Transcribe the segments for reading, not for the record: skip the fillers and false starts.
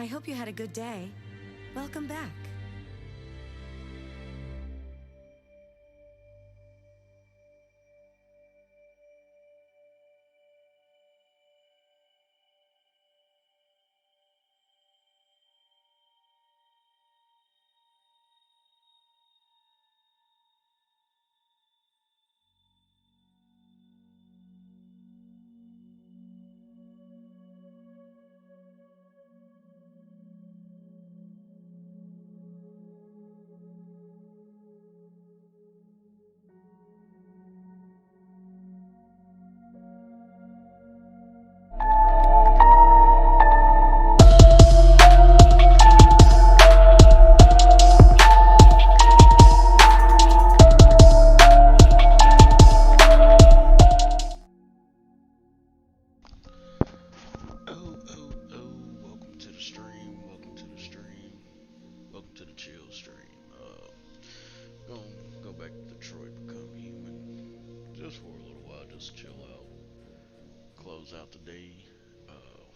I hope you had a good day. Welcome back. Welcome to the stream. Welcome to the stream. Welcome to the chill stream. Gonna go back to Detroit, become human, just for a little while, just chill out, close out the day.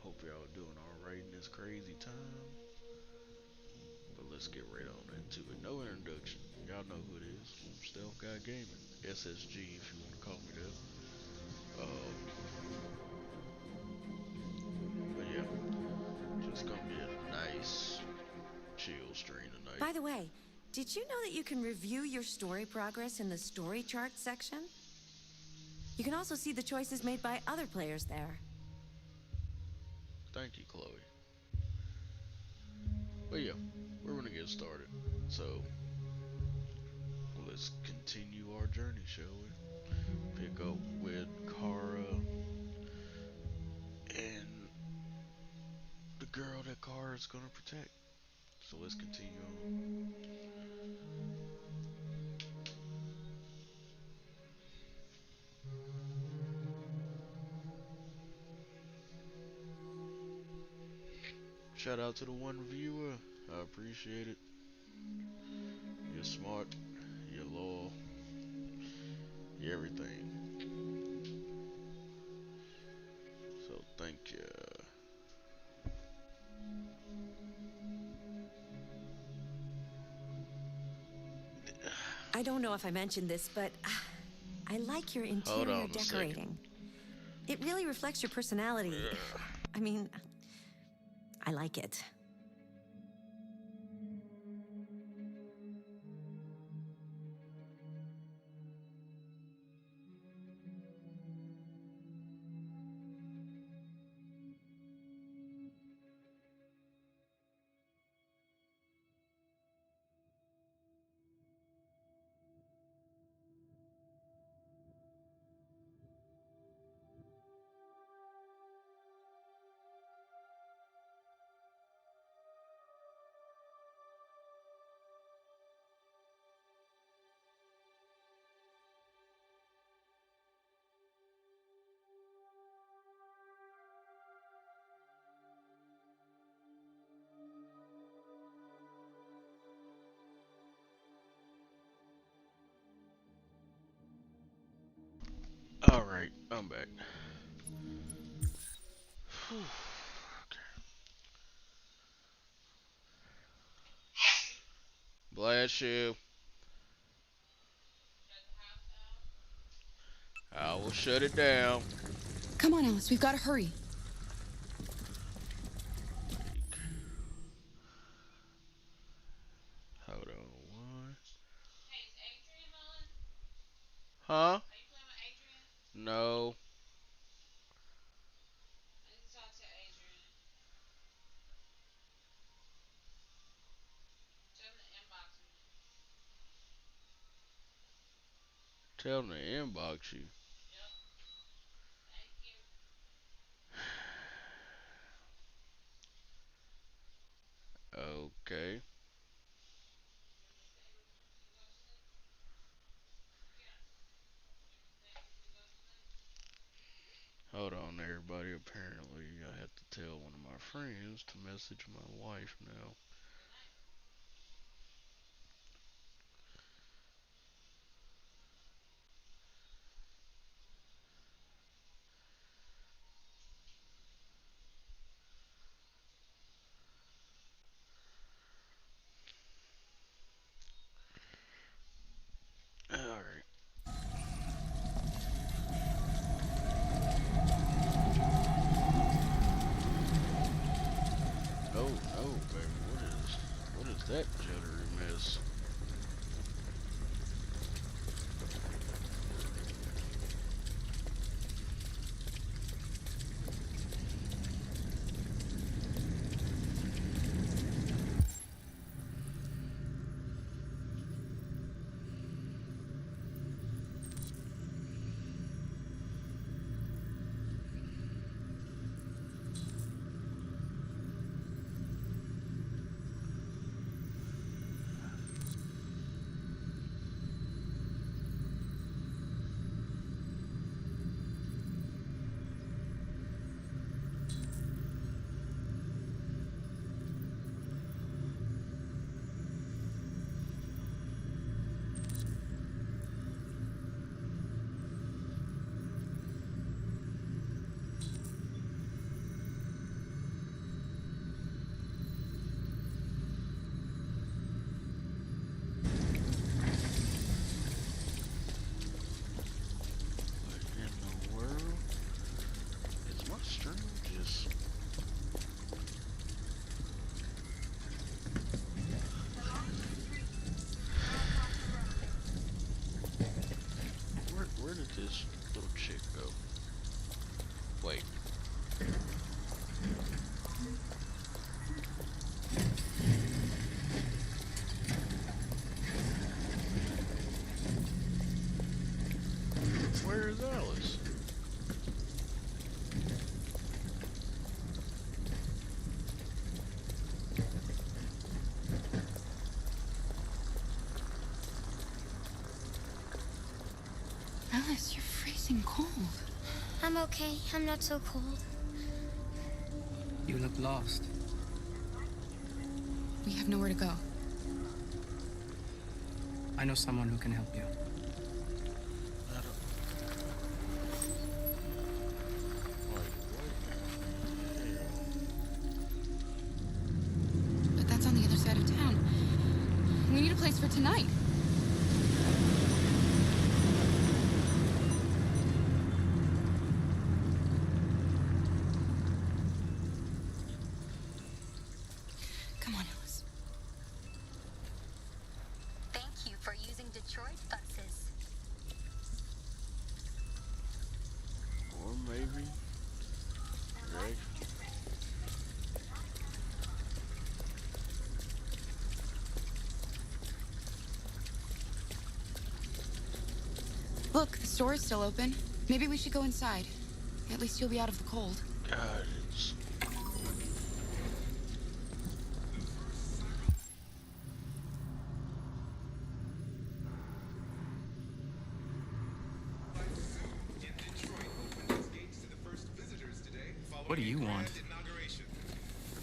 Hope y'all are doing alright in this crazy time. But let's get right on into it. No introduction. Y'all know who it is. Stealth Guy Gaming. SSG if you want to call me that. But yeah, just gonna be a nice chill stream tonight. By the way, did you know that you can review your story progress in the story chart section? You can also see the choices made by other players there. Thank you, Chloe. But yeah, we're gonna get started. So let's continue our journey, shall we? Pick up with Kara and the girl that Kara's gonna protect. So let's continue on. Shout out to the one viewer. I appreciate it. You're smart. You're loyal. You're everything. So thank you. I don't know if I mentioned this, but I like your Hold interior on a second. decorating. It really reflects your personality. I mean, I like it. Alright, I'm back. Bless you. I will shut it down. Come on, Alice, we've got to hurry. Hold on. One. Huh? No. Tell them to inbox you. Okay. Hold on, everybody. Apparently, I have to tell one of my friends to message my wife now. this little chick go? Wait. Where is Alice? Alice, you're freezing cold. I'm okay. I'm not so cold. You look lost. We have nowhere to go. I know someone who can help you. I don't... Wait, what the hell? But that's on the other side of town. We need a place for tonight. Come on, Alice. Thank you for using Detroit buses. Or maybe... Greg? Look, the store is still open. Maybe we should go inside. At least you'll be out of the cold. God, it's... What do you want?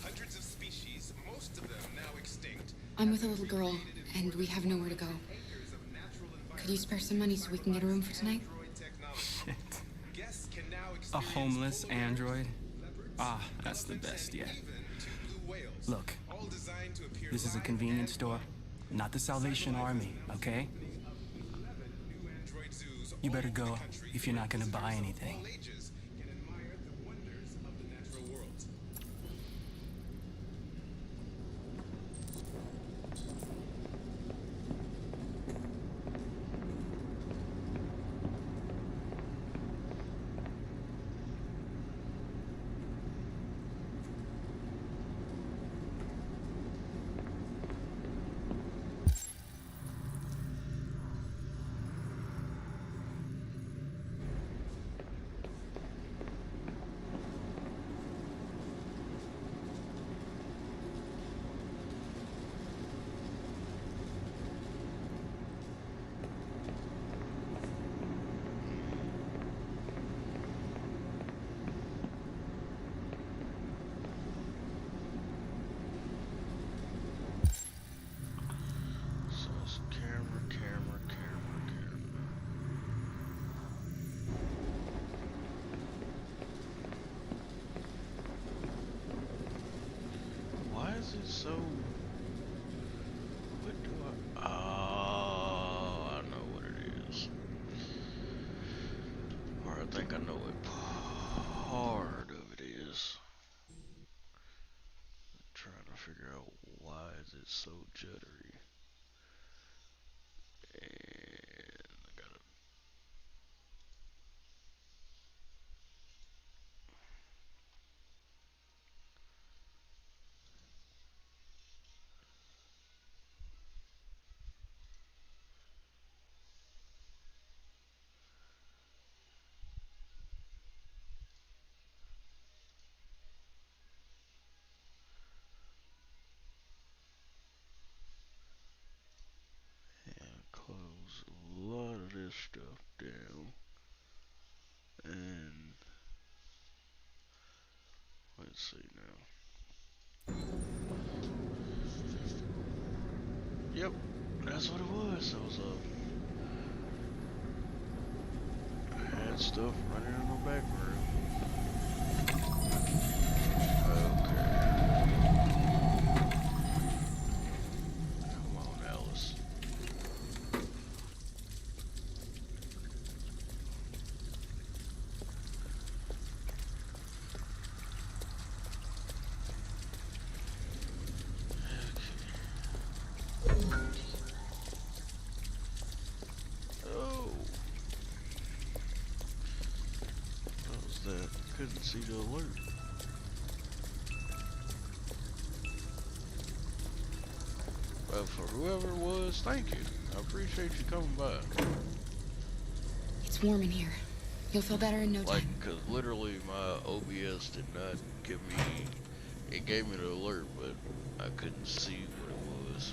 Hundreds of species, most of them now extinct. I'm with a little girl, and we have nowhere to go. Acres of natural Could you spare some money so we can get a room for tonight? android technology. Shit. Guests can now A experience homeless polar android? leopards, Ah, that's the elephants, best and yet. even two blue whales, Look, all designed to appear this is a live convenience and store, not the Salvation Army, okay? new android zoos You all better over the go country if you're not gonna where buy visitors of anything. all ages can admire the wonders of the natural world. So it's camera, camera, camera, camera. Why is it so... What do I... Oh, I know what it is. Or I think I know what part of it is. Trying to figure out why is it so jittery. And I gotta... And close a lot of this stuff down. And... Let's see now. Yep, that's what it was. It was I had stuff running in the back room. Okay. Come on, Alice. Oh. that? Couldn't see the alert. For whoever it was, thank you. I appreciate you coming by. It's warm in here. You'll feel better in no Like, time. cause literally my OBS did not give me, it gave me the alert, but I couldn't see what it was.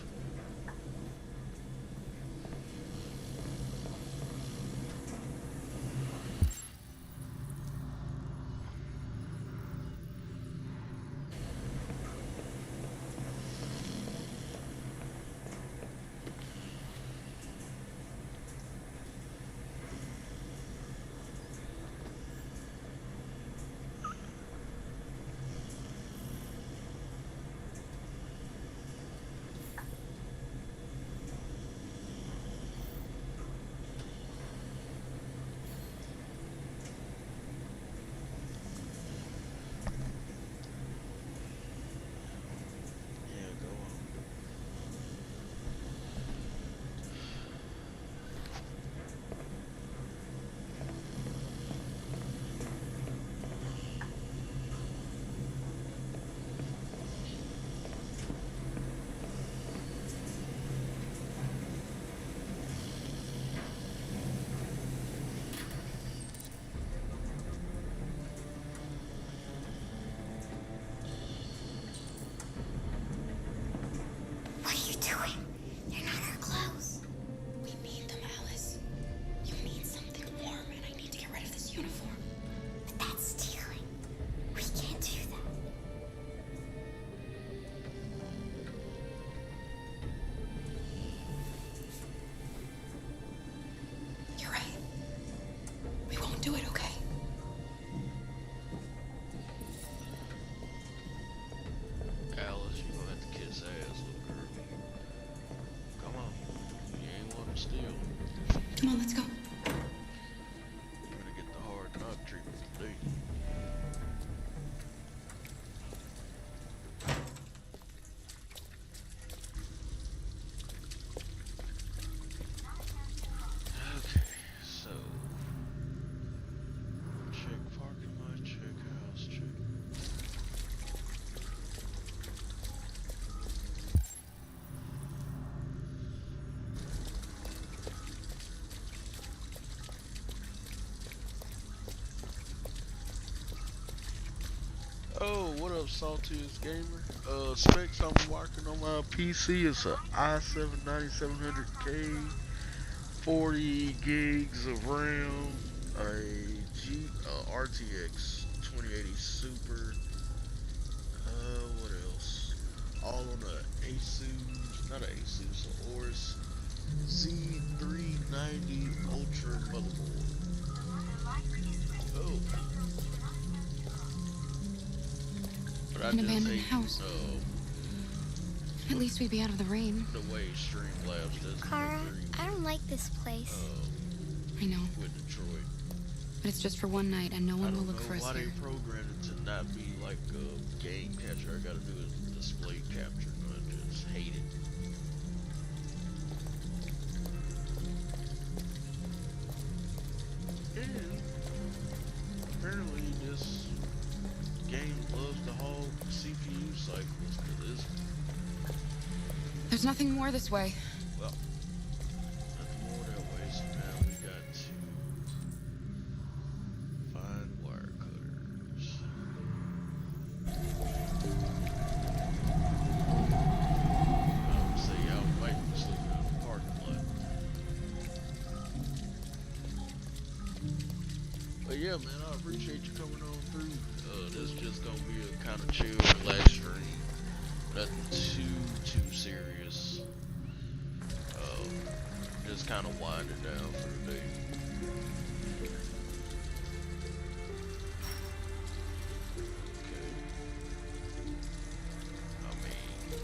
Yeah, go on. What are you doing? They're not our clothes. We need them, Alice. You need something warm, and I need to get rid of this uniform. But that's stealing. We can't do that. You're right. We won't do it, okay? Alice, you gonna have to kiss ass, little girl. Come on. You ain't want to steal. Come on, let's go. You're gonna get the hard knock treatment today. Okay, so check parking lot, check house, check. Oh, what up, Saltiest Gamer? Specs I'm working on my PC. It's a i7 9700K, 40 gigs of RAM, a RTX 2080 Super. What else? All on a Asus, not a Asus, a Aorus Z390 Ultra motherboard. Oh. But I An just abandoned hate, house. At least we'd be out of the rain. the way Streamlabs does Kara, I don't like this place. I know, with Detroit. but it's just for one night, and no I one will don't look know for us why here. they programmed it to not be like a game capture. I gotta do a display capture. I just hate it. And apparently this game loves to hog CPU cycles to this. There's nothing more this way. Well, nothing more that way, so now we got to find wire cutters. I would say y'all might be sleeping in the parking lot. But yeah, man, I appreciate you coming on through. This is just gonna be a kind of chill, relaxed stream. Nothing too serious. Just kind of winding down for the day. Okay. I mean,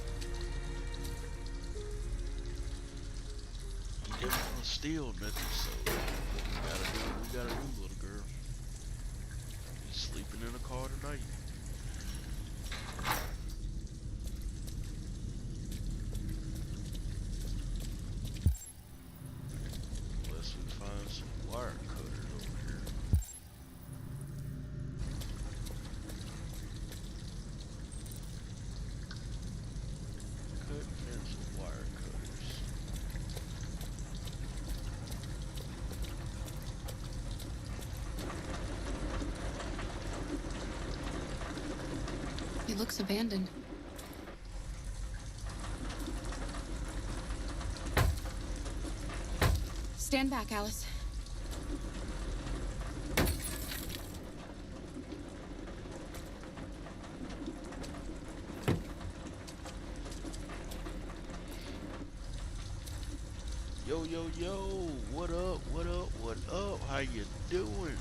you didn't want to steal nothing, so we gotta do what we gotta do, little girl. You sleeping in a car tonight? Unless we find some wire cutters over here. It looks abandoned. Stand back, Alice. Yo, yo, yo, what up, what up, what up, how you doing?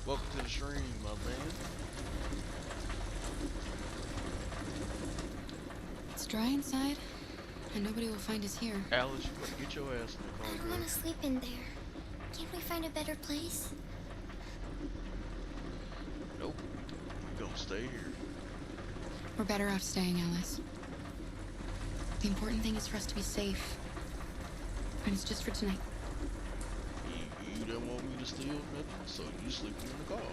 Welcome to the stream, my man. It's dry inside, and nobody will find us here. Alice, you better get your ass in the I car, don't girl. want to sleep in there. Can't we find a better place? Nope, we're gonna stay here. We're better off staying, Alice. The important thing is for us to be safe. And it's just for tonight. You didn't want me to steal nothing, so you sleeping in the car.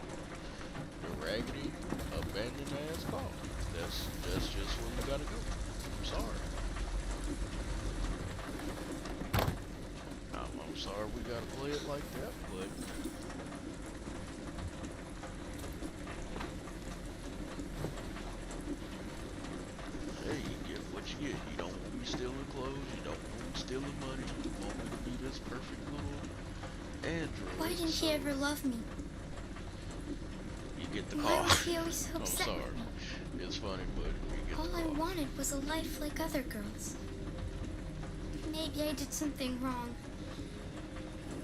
The raggedy, abandoned ass car. That's just where you gotta go. I'm sorry. I'm sorry we gotta play it like that, but hey, you get what you get. You don't want me stealing clothes, you don't want me stealing money, you want me to be this perfect little android. Why didn't he ever love me? You get the Why car. was he always so I'm upset? sorry. It's funny, but you get All the I car. wanted was a life like other girls. Maybe I did something wrong.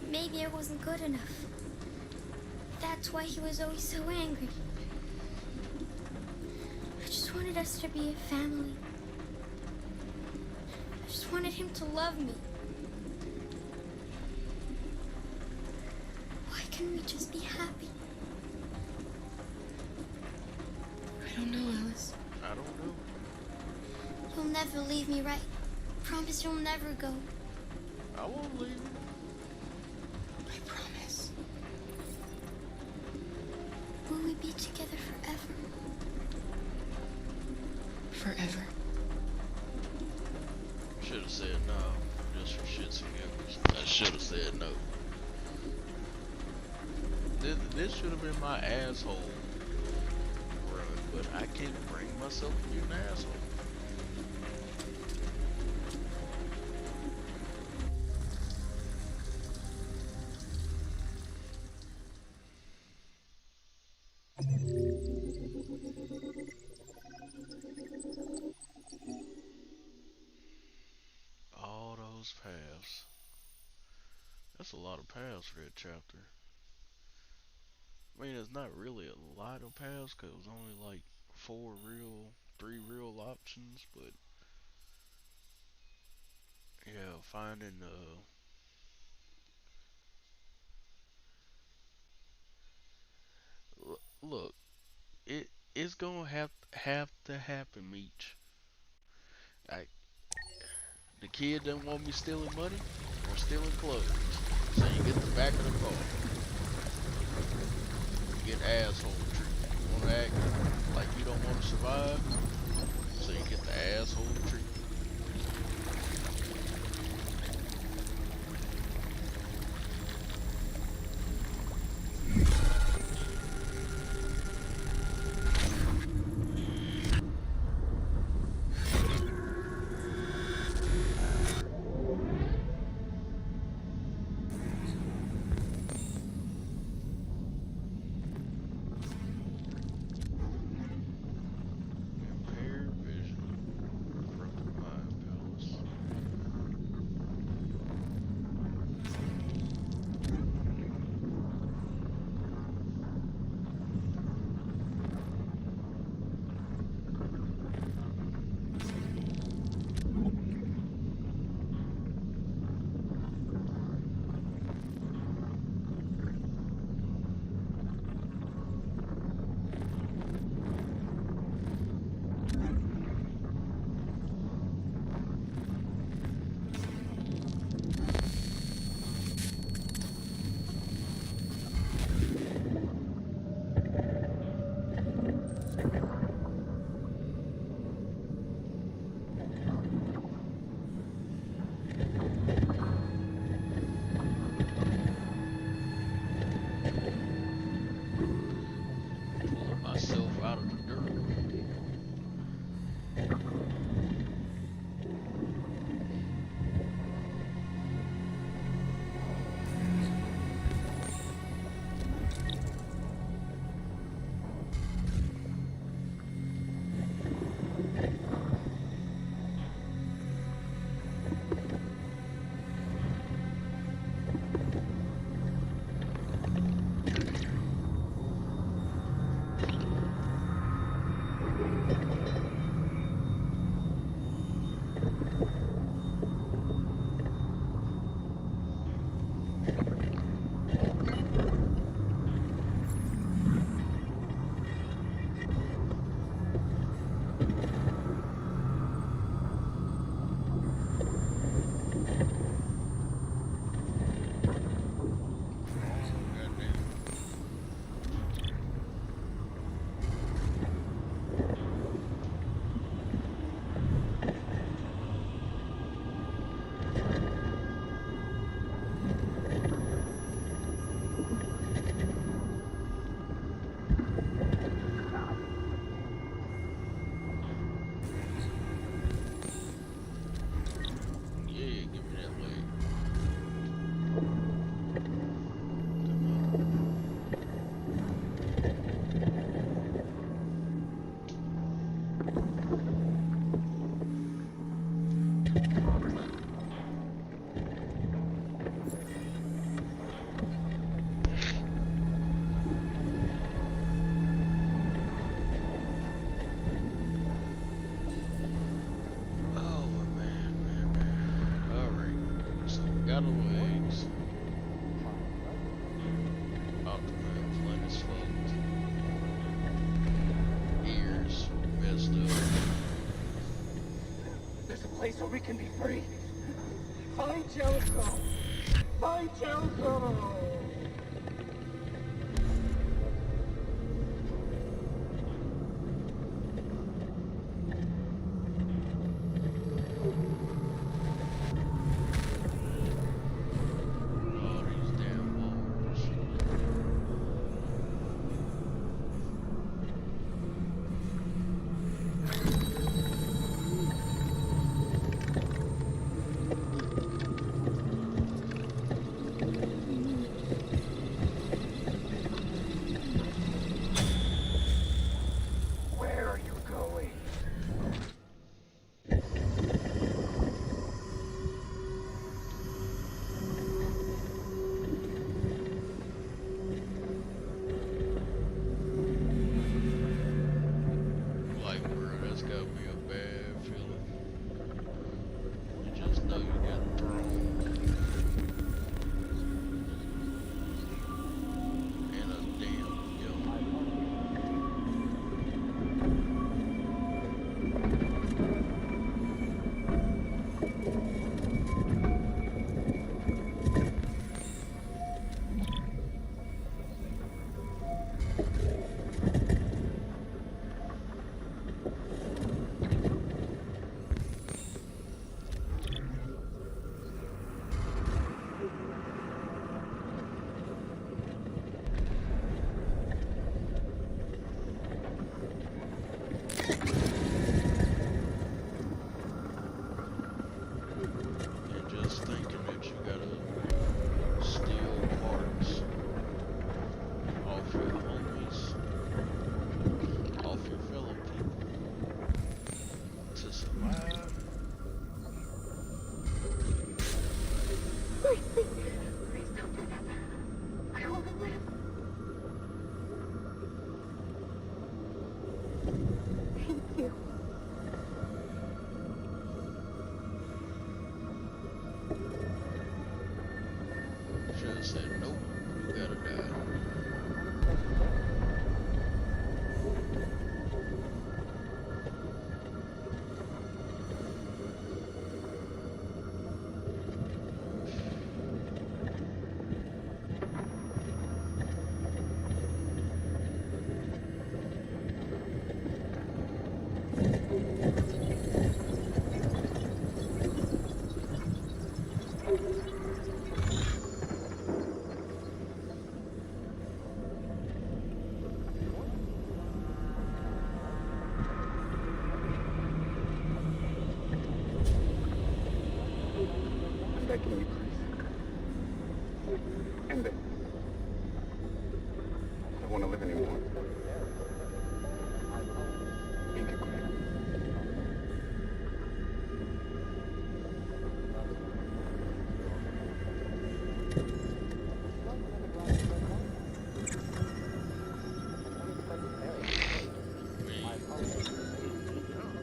Maybe I wasn't good enough. That's why he was always so angry. I just wanted us to be a family. I just wanted him to love me. Why can't we just be happy? I don't know, Alice. I don't know. You'll never leave me, right? Promise you'll never go. I won't leave you. I promise. Will we be together forever? Forever. Should have said no, just for shits and giggles. I should have said no. This should have been my asshole run, but I can't bring myself to be an asshole. All those paths. That's a lot of paths for that chapter. I mean, it's not really a lot of paths because it was only like 3 real options, but yeah, finding look, it's gonna have to happen, Meech. I The kid doesn't want me stealing money or stealing clothes. So you get the back of the car. You get asshole treatment. You wanna act like you don't wanna survive? So you get the asshole treatment. Impaired vision from got legs. Optimus leg is fucked. Ears messed up. There's a place where we can be free. Find Jericho. Find Jericho. Oh, these damn walls. Where are you going? Like, bro, that's gotta be a bad feeling. You just know you got thrown in a damn hill. And just thinking that you gotta steal parts off your homies, off your fellow people to survive. Should have said, nope, you gotta die. I'm begging you, please. End it. I don't want to live anymore. Make it quick.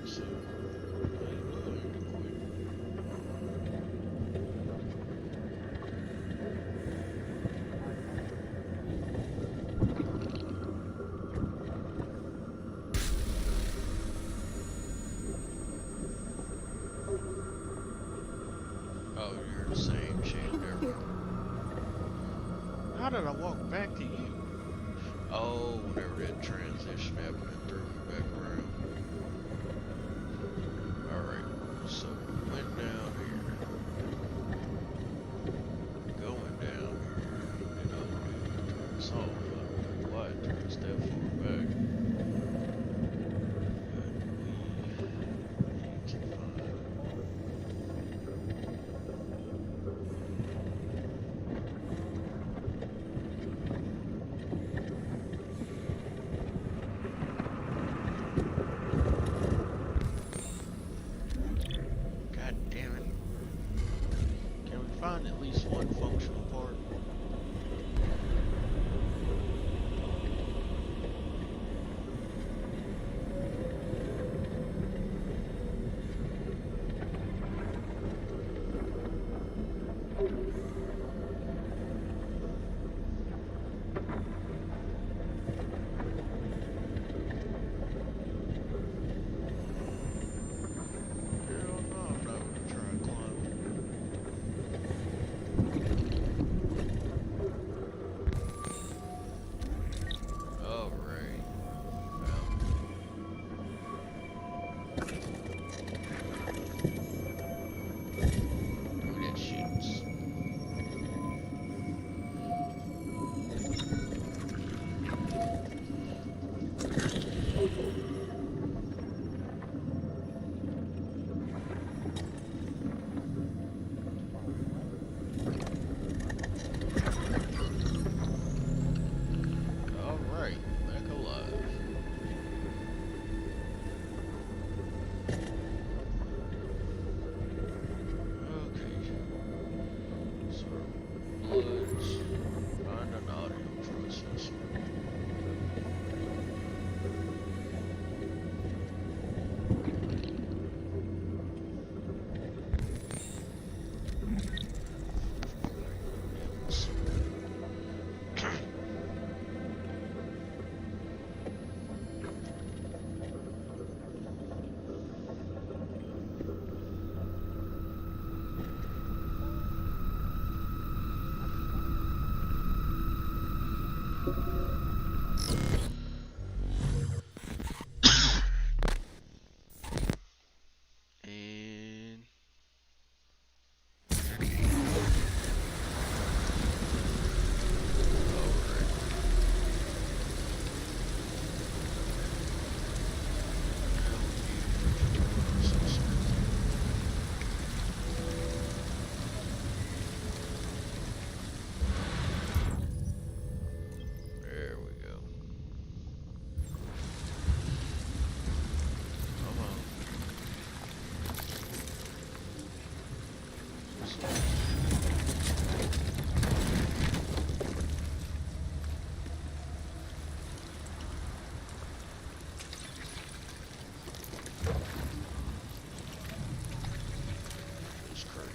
So, oh, you're the same chick, never. How did I walk back to you? Oh, whenever that transition happened, it threw me back around. Alright, so we went down here. Going down here. You know, we turned us off. I don't know why it took us that far back. But we need to find. God damn it. Can we find at least one functional part? an audio processor. And there we go. Come on. It's crazy.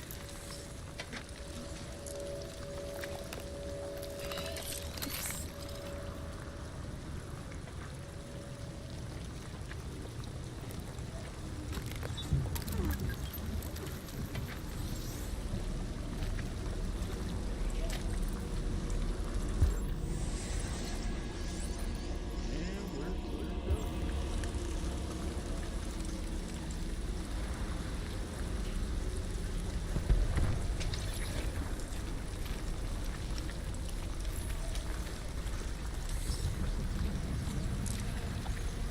And we're clear to go.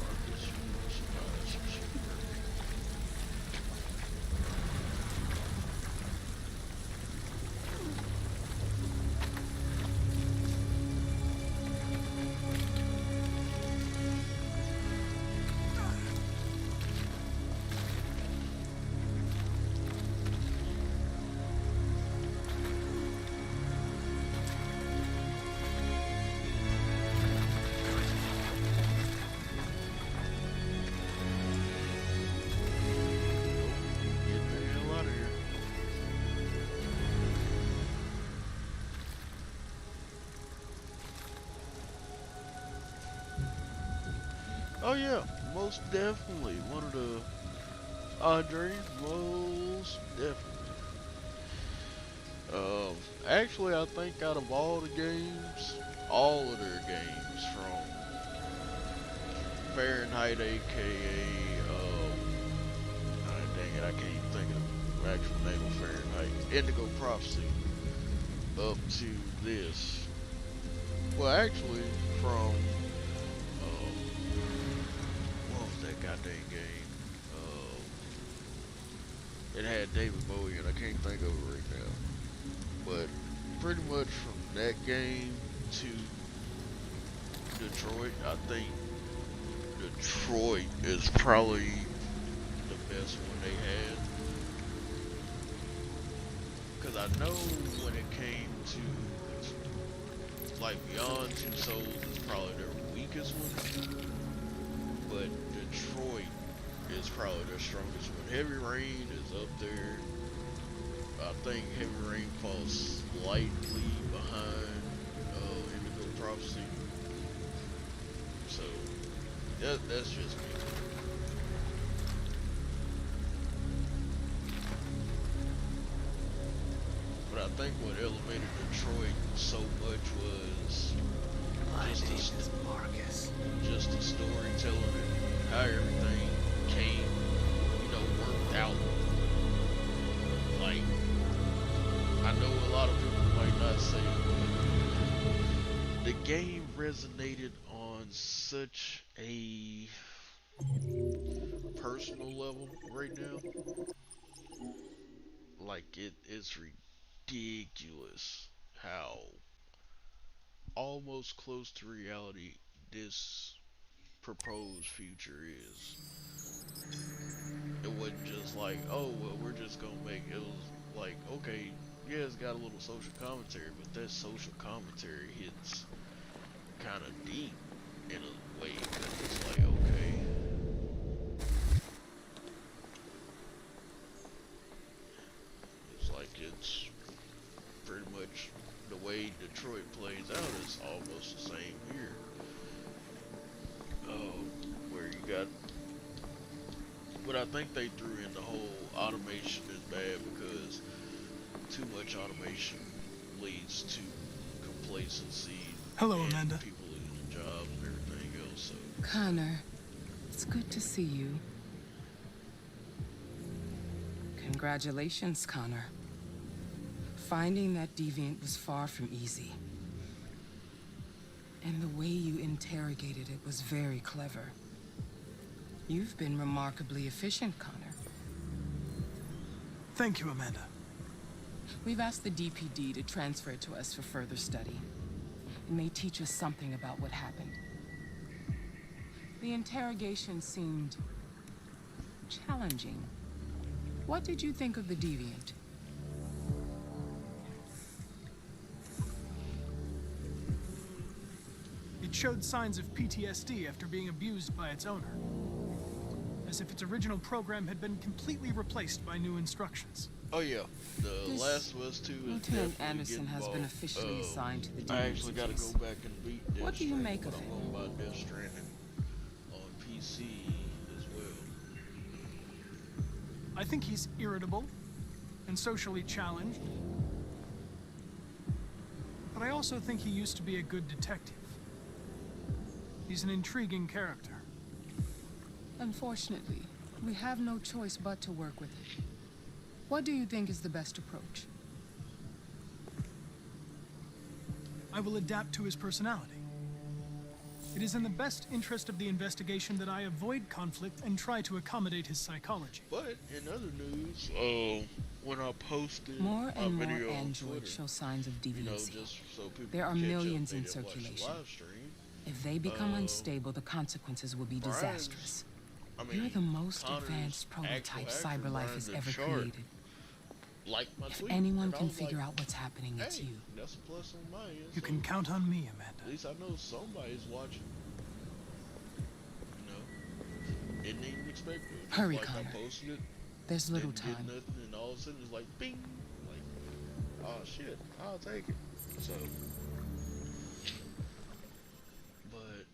Marcus, you must buy some sugar. Get the hell out of here. Oh yeah, most definitely. One of the Andre, most definitely. Actually, I think out of all the games, all of their games from Fahrenheit, aka, dang it, I can't even think of the actual name of Fahrenheit. Indigo Prophecy, up to this. Well, actually, from, what was that goddamn game? It had David Bowie, and I can't think of it right now. But pretty much from that game to Detroit, I think Detroit is probably the best one they had. Cause I know when it came to like Beyond Two Souls is probably their weakest one, but Detroit is probably their strongest one. Heavy Rain is up there. I think Heavy Rain falls slightly behind Indigo Prophecy. So that's just me. But I think what elevated Detroit so much was just the storytelling and how everything came, worked out. Like, I know a lot of people might not say it, but the game resonated on such a personal level right now. Like, it's ridiculous how almost close to reality this proposed future is. It wasn't just like, oh, well, we're just gonna make it. It was like, okay, yeah, it's got a little social commentary, but that social commentary hits kind of deep in a way that it's like, okay. It's like it's pretty much the way Detroit plays out is almost the same here. Where you got, but I think they threw in the whole automation is bad because too much automation leads to complacency. Hello, and Amanda. People losing jobs and everything else. So Connor, it's good to see you. Congratulations, Connor. Finding that deviant was far from easy. And the way you interrogated it was very clever. You've been remarkably efficient, Connor. Thank you, Amanda. We've asked the DPD to transfer it to us for further study. It may teach us something about what happened. The interrogation seemed challenging. What did you think of the deviant? It showed signs of PTSD after being abused by its owner. As if its original program had been completely replaced by new instructions. oh yeah, The This Last of Us 2 is Lieutenant definitely Anderson getting has been involved. officially assigned to the I deviant actually got to case. go back and beat Death What do you Stranding, make but of I'm it? going to buy Death Stranding on PC as well. I think he's irritable and socially challenged. But I also think he used to be a good detective. He's an intriguing character. Unfortunately, we have no choice but to work with it. What do you think is the best approach? I will adapt to his personality. It is in the best interest of the investigation that I avoid conflict and try to accommodate his psychology. But in other news, when I posted More my and more video on androids Twitter, show signs of you know, deviancy. just so people There are can catch millions up, in they didn't watch the circulation. live stream. If they become unstable, the consequences will be Brian's- disastrous. I mean, You're the most Connor's advanced prototype actual actor, CyberLife Brian has the ever Shark, created. liked my If tweet, anyone and I can was figure like, out what's happening, it's hey, you. that's a plus on my end. You so can count on me, Amanda. At least I know somebody's watching. You know, didn't even expect it. Just Hurry, like Connor. I posted it, There's little didn't get time. nothing, and all of a sudden it's like, bing, like, oh shit, I'll take it. So, but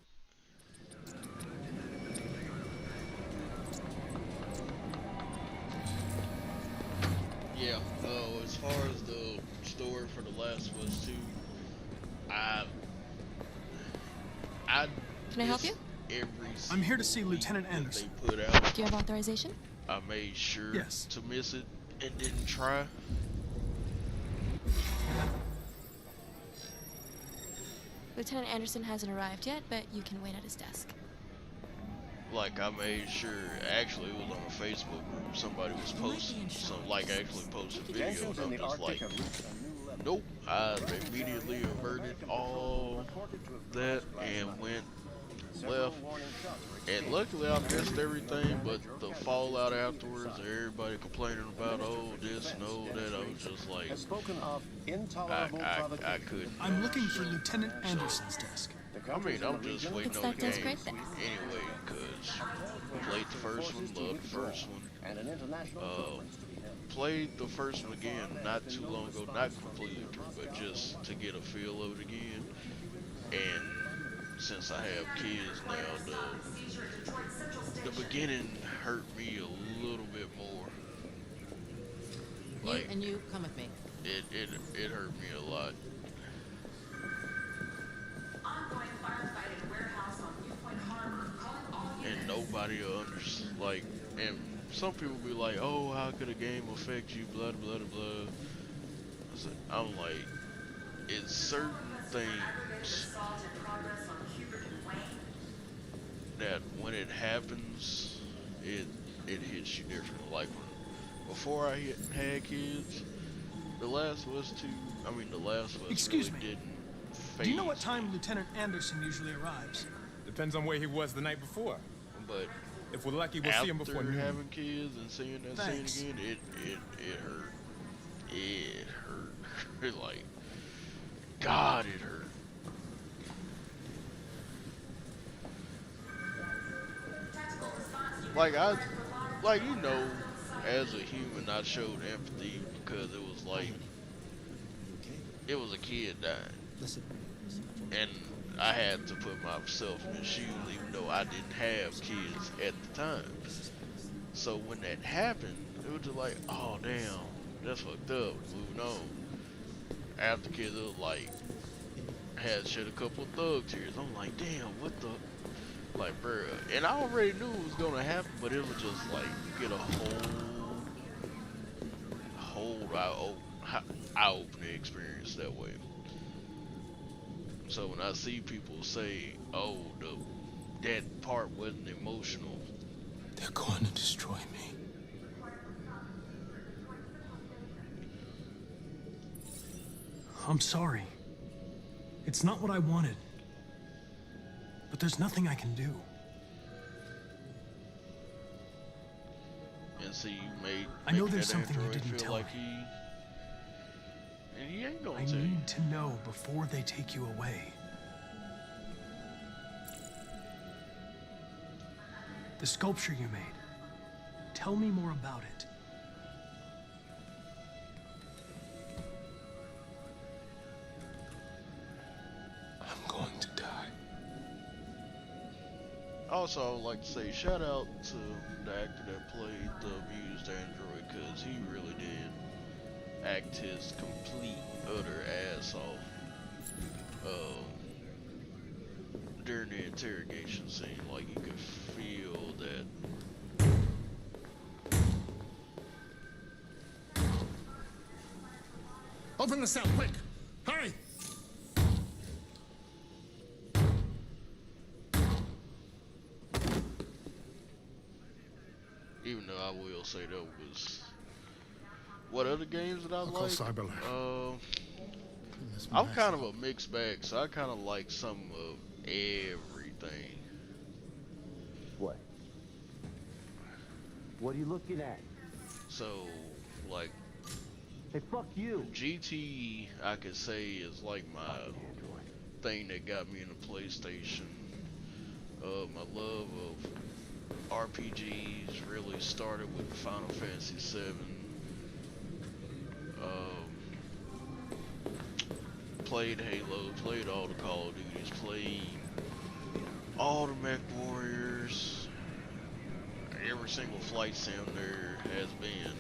yeah, as far as the story for The Last of Us 2, I Can I help missed you? every I'm here to see single Lieutenant week that Anderson. They put out. Do you have authorization? I made sure Yes. to miss it and didn't try. Lieutenant Anderson hasn't arrived yet, but you can wait at his desk. Like I made sure. Actually, it was on a Facebook group. Somebody was posting some, like actually posted video, and I'm just like, nope. I immediately averted all that and went left. And luckily I missed everything, but the fallout afterwards, everybody complaining about oh this and oh that, I was just like, I couldn't. I'm looking for Lieutenant Anderson's desk. I mean, I'm just waiting It's on the that desk game right there. anyway, because played the first one, loved the first one. Played the first one again not too long ago, not completely through, but just to get a feel of it again. And since I have kids now, the beginning hurt me a little bit more. Like, and you come with me. it hurt me a lot. And nobody will understand, like, and some people be like, oh, how could a game affect you, blah, blah, blah, blah. I'm like, it's certain things that when it happens, it hits you different. Like, before I had kids, The Last of Us 2, The Last of Us Excuse really me. didn't Do you know what faze time me. Lieutenant Anderson usually arrives? Depends on where he was the night before. But If we're lucky, we'll see him before after noon. having kids and seeing that Thanks. scene again, it hurt. It hurt. Like, God, it hurt. Like you know, as a human, I showed empathy because it was like, it was a kid dying, and I had to put myself in his shoes, even though I didn't have kids at the time. So when that happened, it was just like, oh damn, that's fucked up. Moving on. After kids, it was like, I had to shed a couple of thug tears. I'm like, damn, what the, like, bruh. And I already knew it was gonna happen, but it was just like, you get a whole eye-opening experience that way. So when I see people say, oh, that part wasn't emotional, they're going to destroy me. I'm sorry. It's not what I wanted. But there's nothing I can do. and see, you made I know making there's that something you android didn't feel tell like me. And he ain't gonna I tell you. need to know before they take you away. The sculpture you made. Tell me more about it. I'm going to die. Also, I would like to say shout out to the actor that played the abused android, because he really did act his complete, utter ass off during the interrogation scene. Like, you could feel that. Open the cell, quick! Hurry! Even though I will say that was... What other games that I I'll call like? Cyberlife. I'm kind of a mixed bag, so I kind of like some of everything. What? What are you looking at? So, like... Hey, fuck you! GT, I could say, is like my thing that got me into PlayStation. My love of RPGs really started with Final Fantasy VII. Played Halo, played all the Call of Duties, played all the Mech Warriors, every single flight sim there has been.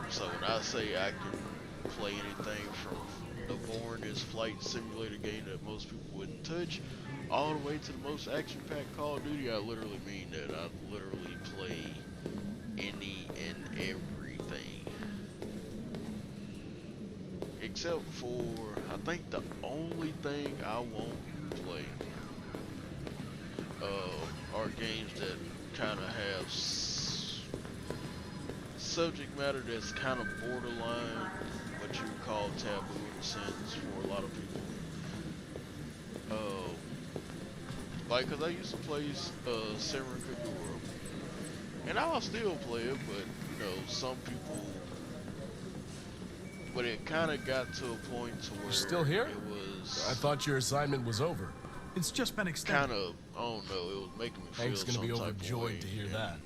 So when I say I can play anything from the boringest flight simulator game that most people wouldn't touch, all the way to the most action-packed Call of Duty, I literally mean that. I literally play any and everything. Except for, I think the only thing I won't play are games that kind of have subject matter that's kind of borderline what you would call taboo in a sense for a lot of people. Like, cause I used to play Senran Kagura, and I'll still play it, but you know, some people. But it kind of got to a point to where You're still here? It was. I thought your assignment was over. It's just been extended. Kind of, I don't know. It was making me feel Hank's gonna some be type of way, overjoyed to hear and that.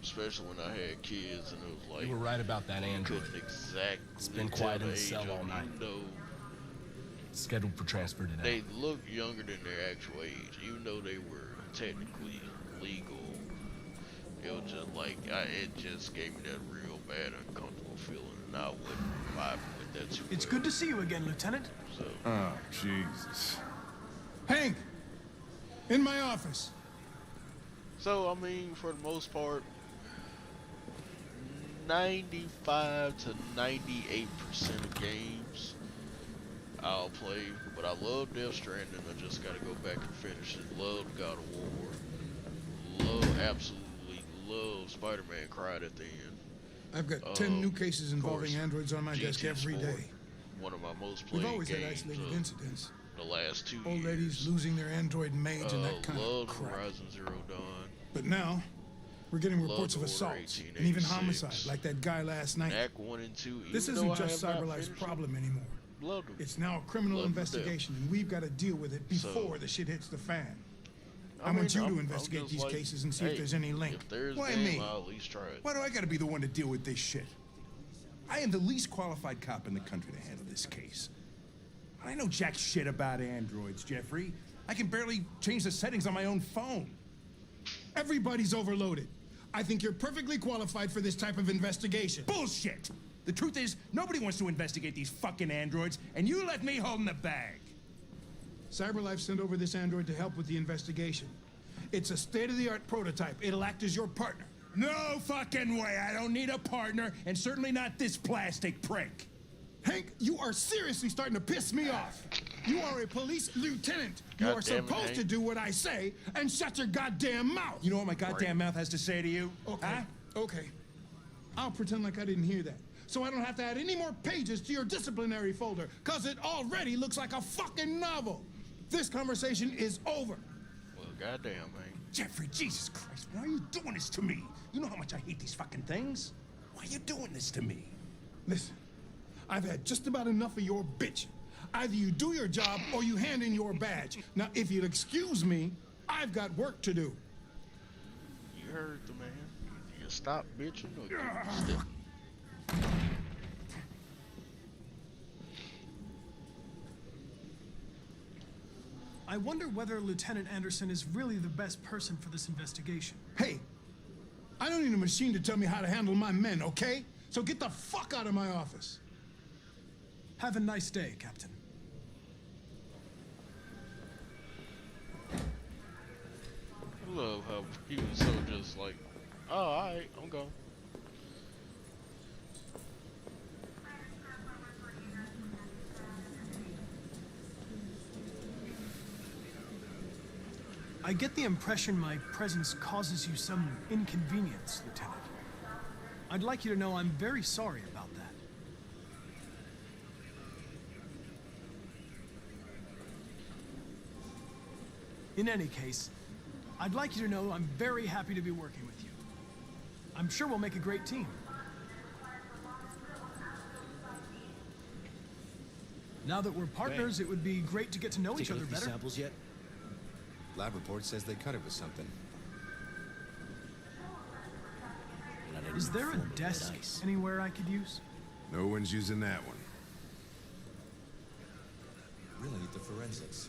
especially when I had kids, and it was like You were right about that android. couldn't exactly It's been tell quiet in the age cell of all them, night. even though Scheduled for transfer today. they look younger than their actual age, even though they were technically legal. It was just like, it just gave me that real bad, uncomfortable feeling, and I wouldn't vibe with that too It's well. good to see you again, Lieutenant. So, Oh, Jesus. Hank! In my office. so I mean, for the most part, 95 to 98% of games I'll play, but I love Death Stranding. I just gotta go back and finish it. Love God of War. Absolutely love Spider-Man cried at the end. I've got 10 new cases involving course, androids on my desk GT every Sport, day. one of my most played We've always had games isolated of incidents. the last 2 Old years. ladies losing their android maids and that kind Loved of crap. Horizon Zero Dawn. But now, We're getting Love reports of Order assaults and even 1886, homicide, like that guy last night. Act 1 and 2. This even isn't though I just have not CyberLife's finished problem anymore. them, loved them. It's now a criminal Love them to investigation, and we've got to deal with it before the shit hits the fan. I want you to investigate just these like, cases and see hey, if there's any link. If there's Why game, me? I'll at least try it. Why do I gotta be the one to deal with this shit? I am the least qualified cop in the country to handle this case. I know jack shit about androids, Jeffrey. I can barely change the settings on my own phone. Everybody's overloaded. I think you're perfectly qualified for this type of investigation. Bullshit! The truth is, nobody wants to investigate these fucking androids, and you let me hold in the bag. CyberLife sent over this android to help with the investigation. It's a state-of-the-art prototype. It'll act as your partner. No fucking way! I don't need a partner, and certainly not this plastic prick. Hank, you are seriously starting to piss me off. You are a police lieutenant. You God are damn it, supposed Hank. to do what I say and shut your goddamn mouth. You know what my goddamn mouth has to say to you? Okay, Huh? okay. I'll pretend like I didn't hear that. So I don't have to add any more pages to your disciplinary folder, because it already looks like a fucking novel. This conversation is over. Well, goddamn, man. Jeffrey, Jesus Christ, why are you doing this to me? You know how much I hate these fucking things. Why are you doing this to me? Listen, I've had just about enough of your bitch. Either you do your job or you hand in your badge. Now, if you'll excuse me, I've got work to do. You heard the man. You stop bitching or you step. I wonder whether Lieutenant Anderson is really the best person for this investigation. Hey, I don't need a machine to tell me how to handle my men, okay? So get the fuck out of my office. Have a nice day, Captain. I love how he was so just like, oh, alright, I'm gone. I get the impression my presence causes you some inconvenience, Lieutenant. I'd like you to know I'm very sorry about that. In any case, I'd like you to know I'm very happy to be working with you. I'm sure we'll make a great team. Now that we're partners, it would be great to get to know each other better. Samples yet? Lab report says they cut it with something. Is there a desk anywhere I could use? No one's using that one. Really need the forensics.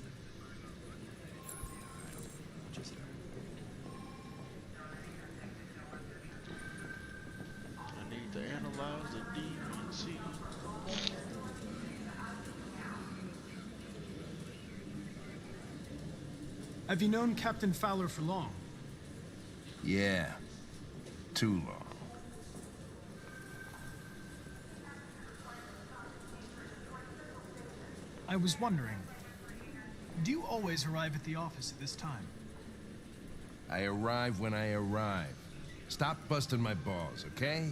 I need to analyze the DNC. Have you known Captain Fowler for long? Yeah. Too long. I was wondering, do you always arrive at the office at this time? I arrive when I arrive. Stop busting my balls, okay?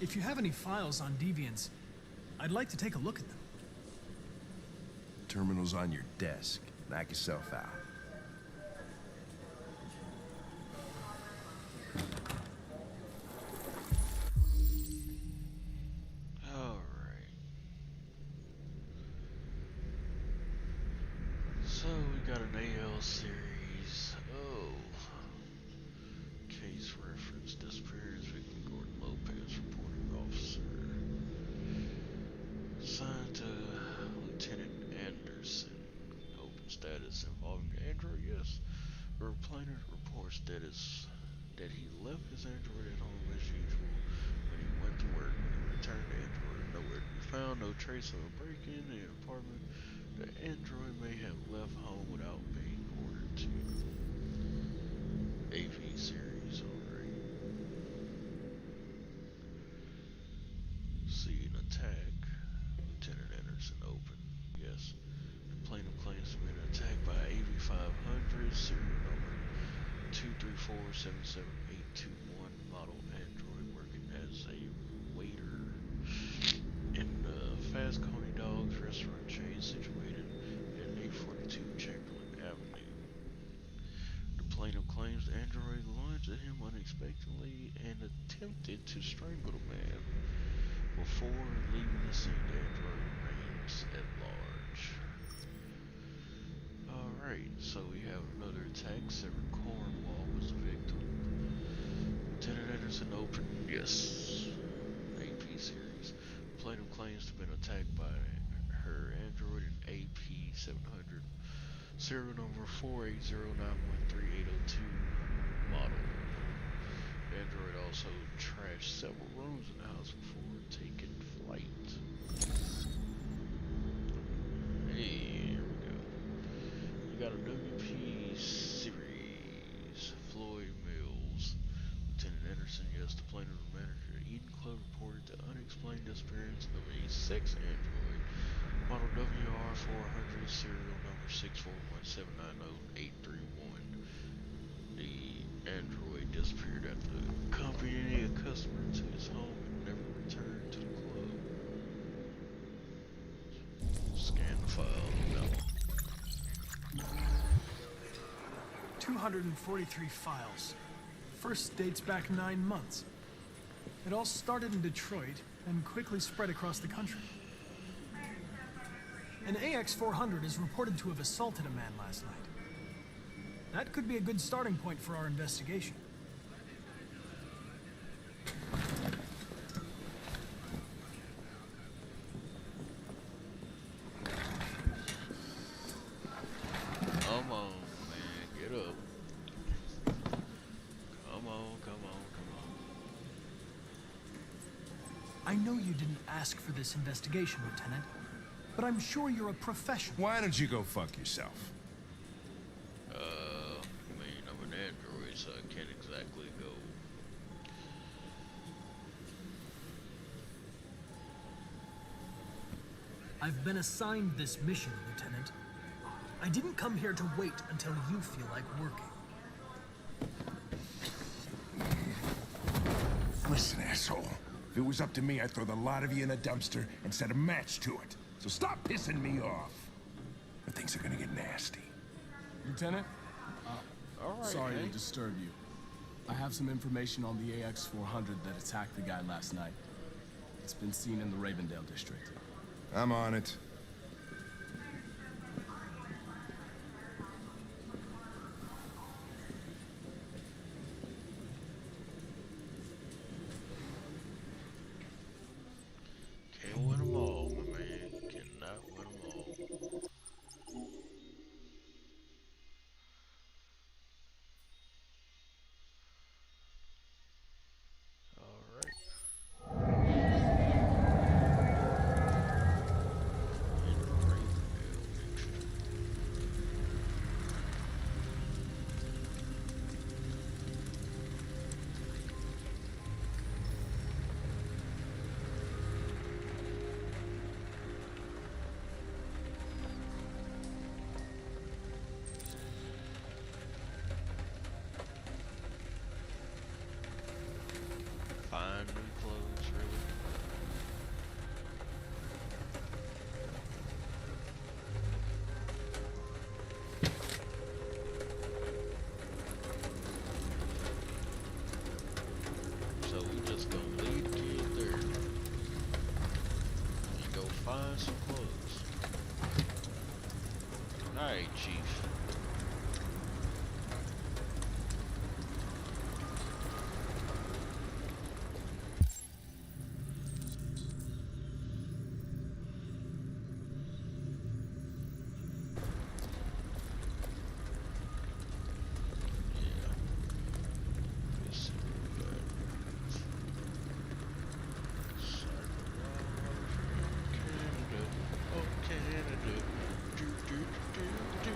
If you have any files on Deviants, I'd like to take a look at them. Terminal's on your desk. Knock yourself out. Alright. So we got an AL series. Oh. Case reference disappearance victim Gordon Lopez reporting officer. Assigned to Lieutenant Anderson. Open status involving Android, yes. The replaner reports that he left his Android at home as usual when he went to work. When he returned, the Android nowhere to be found. No trace of a break-in in the apartment. The Android may have left home without being ordered to. AV series, alright. See an attack. Lieutenant Anderson open. Yes. The plaintiff claims to have been attacked by AV-500, serial number 234-77821, model Android, working as a waiter in the Fast Coney Dogs restaurant chain situated at 842 Chamberlain Avenue. attempted to strangle the man before leaving the scene. The android remains at large. Alright, so we have another attack. Sarah Cornwall was the victim. Lieutenant Anderson opened, yes, AP series. Plaintiff claims to have been attacked by her android in AP-700. Serial number 480913802 model. The android also trashed several rooms in the house before taking flight. Hey, here we go. You got a WP series. Floyd Mills. Lieutenant Anderson, yes, the plaintiff manager at Eden Club reported the unexplained disappearance of a sex android. Model WR400, serial number 641790831. The android disappeared after accompanying a customer to his home and never returned to the club. Scan the file now. 243 files. First dates back 9 months. It all started in Detroit and quickly spread across the country. An AX-400 is reported to have assaulted a man last night. That could be a good starting point for our investigation. Come on, man, get up. Come on, come on, come on. I know you didn't ask for this investigation, Lieutenant, but I'm sure you're a professional. Why don't you go fuck yourself? I mean, I'm an android, so I can't exactly go. I've been assigned this mission, Lieutenant. I didn't come here to wait until you feel like working. Listen, asshole. If it was up to me, I'd throw the lot of you in a dumpster and set a match to it. So stop pissing me off. Or things are gonna get nasty. Lieutenant? Alright, Sorry hey. to disturb you. I have some information on the AX-400 that attacked the guy last night. It's been seen in the Ravendale district. I'm on it. Can't win them all, my man. Cannot win them all. Alright. Find new clothes, really? So we just gonna lead the kid there and go find some clothes. Alright, Chief. Canada, oh Canada, do do do do.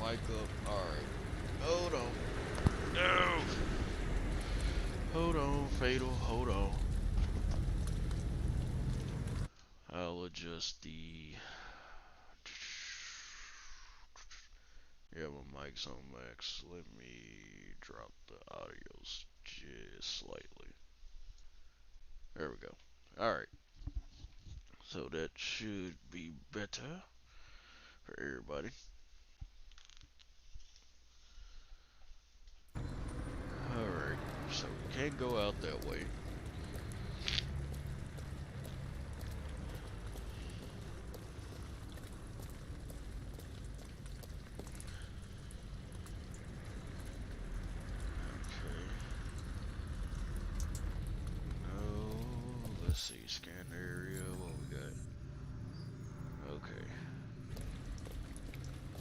mic up. Alright. Hold on. No! Hold on, Fatal. Hold on. I'll adjust the... Yeah, my mic's on max. Let me drop the audios just slightly. There we go. Alright. So that should be better for everybody. Alright, so we can't go out that way. Let's see, scan the area, what we got? Okay.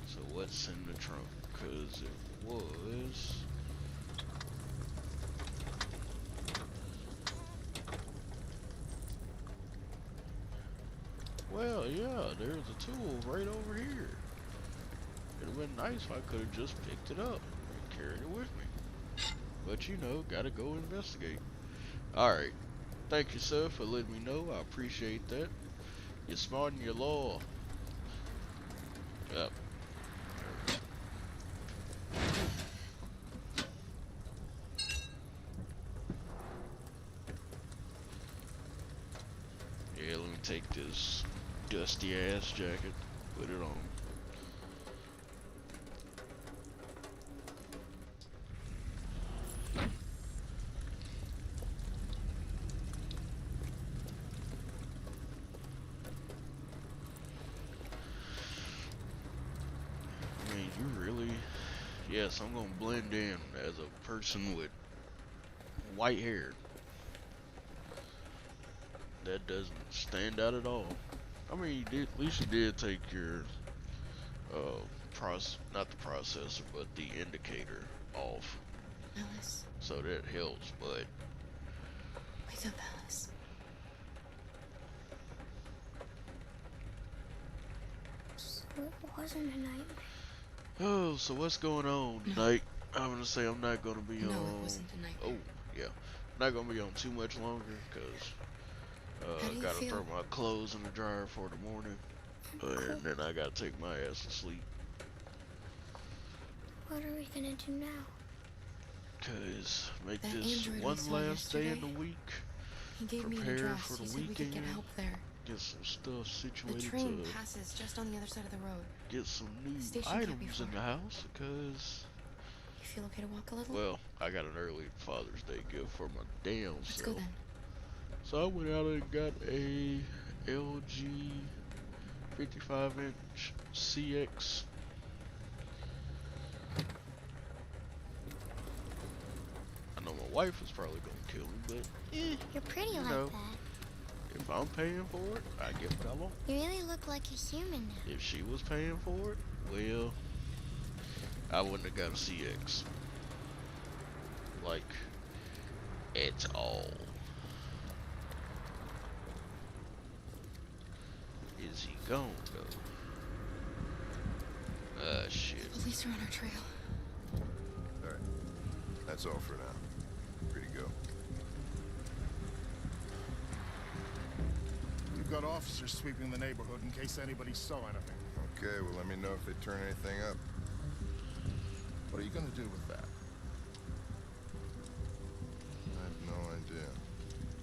So what's in the trunk? Cause it was... Well, yeah, there's a tool right over here. It'd have been nice if I could have just picked it up and carried it with me. But you know, gotta go investigate. Alright. Thank you, sir, for letting me know. I appreciate that. You're smart in your law. Yep. Yeah, let me take this dusty ass jacket, put it on. Yes, I'm gonna blend in as a person with white hair. That doesn't stand out at all. I mean, you did, at least you did take your not the processor, but the indicator off. Alice. So that helps, but Wake up, Alice. So it wasn't a nightmare. oh, so what's going on tonight? I'm gonna say I'm not gonna be No, on. it wasn't a nightmare. Oh, yeah, not gonna be on too much longer because How do you gotta feel? throw my clothes in the dryer for the morning, and then I gotta take my ass to sleep. What are we gonna do now? Cause make That this android we one saw last day in yesterday, the week. He gave me an Prepare address. for the He said we could weekend. get help there. Get some stuff The situated train to passes just on the other side of the road. get some new Station can't be items in far. the house. Cause You feel okay to walk a little? well, I got an early Father's Day gift for my damn Let's self. go then. So I went out and got a LG 55-inch CX. I know my wife is probably gonna kill me, but You're pretty you like know, that. if I'm paying for it, I get what I want. You really look like a human now. If she was paying for it, well, I wouldn't have got a CX. Like, at all. Is he gone, though? Shit. Police are on our trail. Alright. That's all for now. Free to go. You've got officers sweeping the neighborhood in case anybody saw anything. Okay, well let me know if they turn anything up. What are you gonna do with that? I have no idea.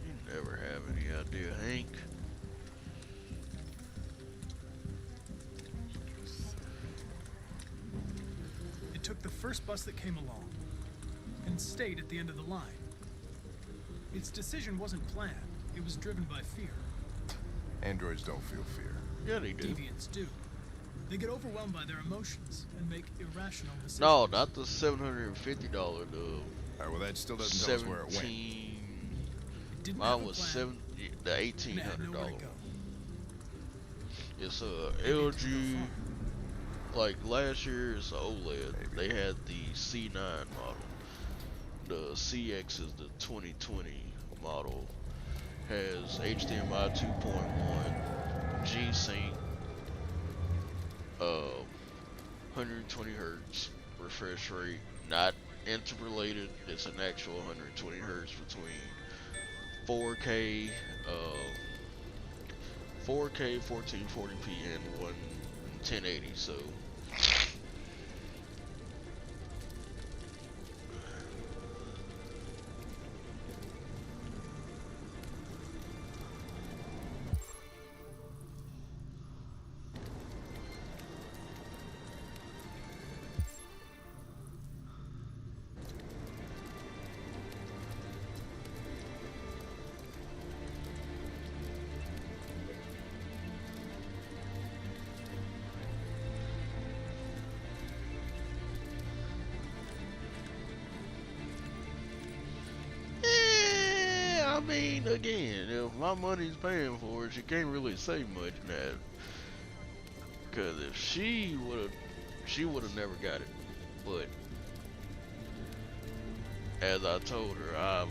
You never have any idea, Hank. It took the first bus that came along and stayed at the end of the line. Its decision wasn't planned. It was driven by fear. Androids don't feel fear. Yeah, they do. Deviants do. They get overwhelmed by their emotions and make irrational decisions. No, not the $750 though. Alright, well that still doesn't tell us where it went. Didn't have Mine a was plan, the and it had $1,800 nowhere to one. go. It's a Maybe it LG. didn't go far. Like last year, it's OLED. They had the C9 model. The CX is the 2020 model. Has HDMI 2.1, G-Sync, 120 hertz refresh rate, not interpolated. It's an actual 120 hertz between 4K, 4K 1440p and 1080. So I mean, again, if my money's paying for it, she can't really say much now. Cause if she would've never got it. But as I told her, I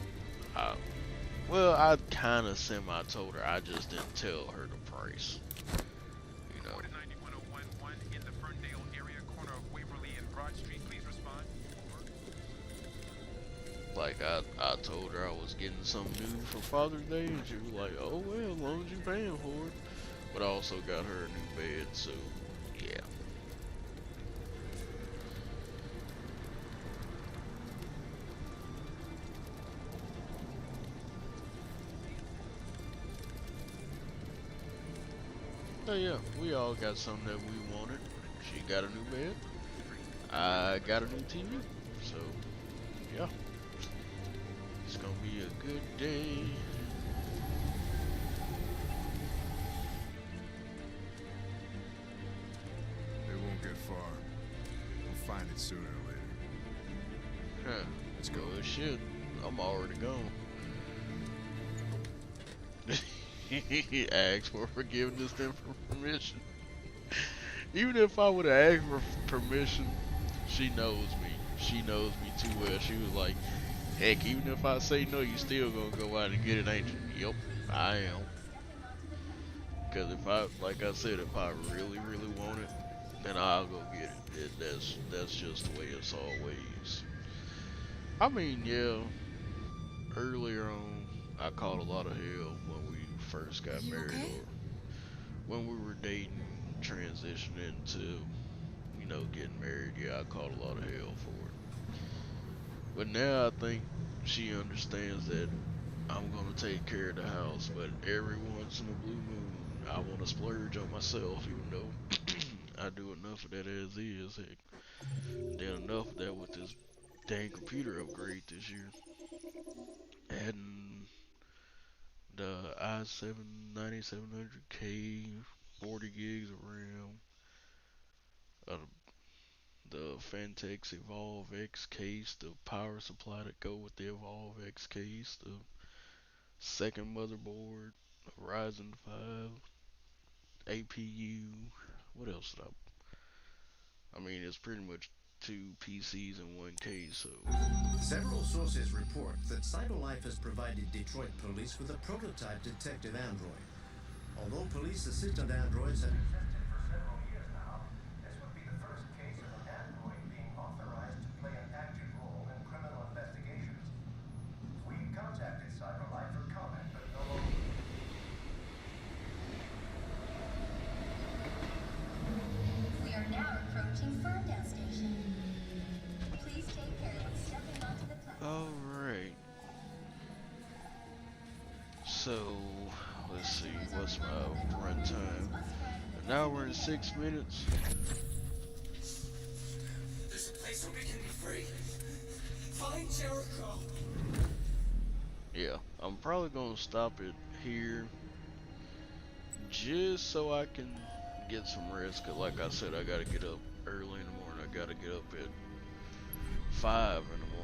kind of semi told her. I just didn't tell her the price. You know. In the Ferndale area, corner of Waverly and Broad Street. Please respond. Like I told her I was getting something new for Father's Day, and she was like, "Oh well, as long as you're paying for it." But I also got her a new bed, so yeah. So yeah, we all got something that we wanted. She got a new bed. I got a new TV. So yeah. It's gonna be a good day. They won't get far. We'll find it sooner or later. Huh. Let's go. Well, shit. I'm already gone. He asked for forgiveness and for permission. Even if I would have asked for permission, she knows me. She knows me too well. She was like, heck, even if I say no, you still gonna go out and get it, ain't you? Yep, I am. Cause if I, like I said, if I really, really want it, then I'll go get it. That's just the way it's always. I mean, yeah, earlier on, I caught a lot of hell when we first got married, or when we were dating, transitioning to, you know, getting married. Yeah, I caught a lot of hell for it. But now I think she understands that I'm gonna take care of the house, but every once in a blue moon, I want to splurge on myself, even though I do enough of that as is. Heck, did enough of that with this dang computer upgrade this year. Adding the i7 9700K, 40 gigs of RAM, the Fantex Evolve X case, the power supply to go with the Evolve X case, the second motherboard, Ryzen 5, APU. What else did I mean, it's pretty much 2 PCs and 1 case, so. Several sources report that CyberLife has provided Detroit police with a prototype detective android. Although police assistant androids have existed for several years now, this would be the first case of an android being authorized to play an active role in criminal investigations. We've contacted CyberLife for comment, but no longer. We are now approaching Ferndale Station. Please take care when stepping onto the platform. Alright. So, let's see, what's my run time? An hour and 6 minutes. There's a place where we can be free. Find Jericho. Yeah, I'm probably gonna stop it here just so I can get some rest, cause like I said, I gotta get up early in the morning. I gotta get up at 5 in the morning.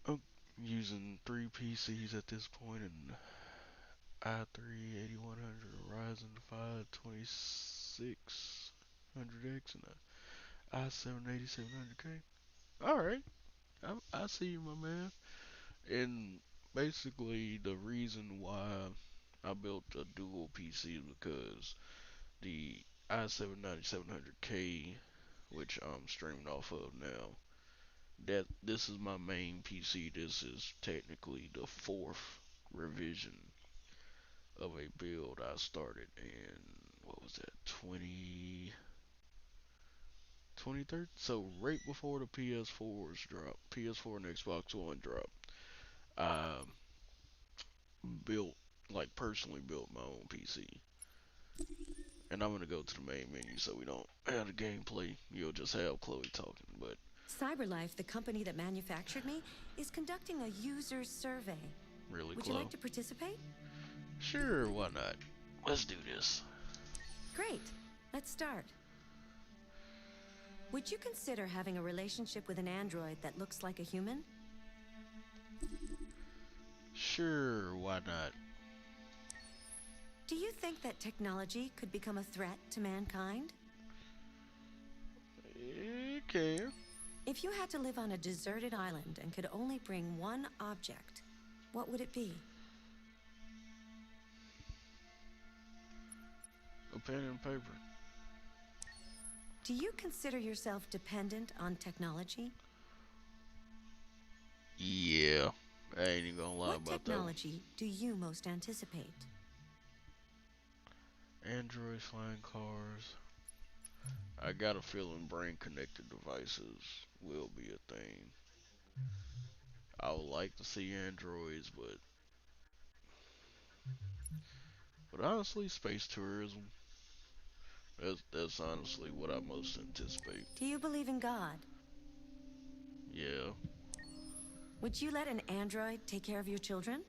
I'm using 3 PCs at this point, and i3 8100, Ryzen 5 2600X, and a i7 8700K. Alright, I see you, my man. And basically the reason why I built a dual PC is because the i7-9700K, which I'm streaming off of now, that this is my main PC. This is technically the 4th revision of a build I started in, what was that, 2013? So right before the PS4s dropped, PS4 and Xbox One dropped, I built, like personally built my own PC. And I'm gonna go to the main menu so we don't have the gameplay. You'll just have Chloe talking, but CyberLife, the company that manufactured me, is conducting a user survey. Really, Would Chloe? you like to participate? Sure, why not? Let's do this. Great. Let's start. Would you consider having a relationship with an android that looks like a human? Sure, why not? Do you think that technology could become a threat to mankind? It can. If you had to live on a deserted island and could only bring one object, what would it be? A pen and paper. Do you consider yourself dependent on technology? Yeah, I ain't even gonna lie What about that. technology do you most anticipate? Androids, flying cars. I got a feeling brain connected devices will be a thing. I would like to see androids, but honestly, space tourism. That's honestly what I most anticipate. Do you believe in God? Yeah. Would you let an android take care of your children?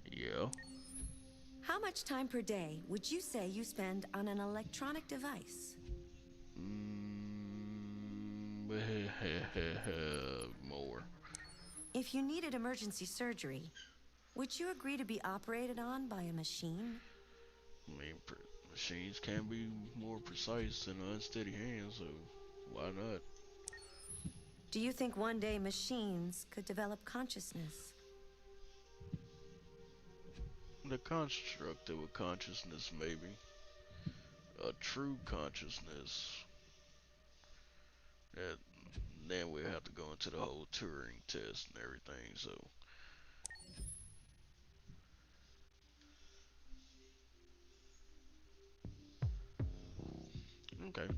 Yeah. How much time per day would you say you spend on an electronic device? More. If you needed emergency surgery, would you agree to be operated on by a machine? I mean, machines can be more precise than unsteady hands, so why not? Do you think one day machines could develop consciousness? The construct of a consciousness, maybe. A true consciousness. And then we'll have to go into the whole Turing test and everything, so. Okay.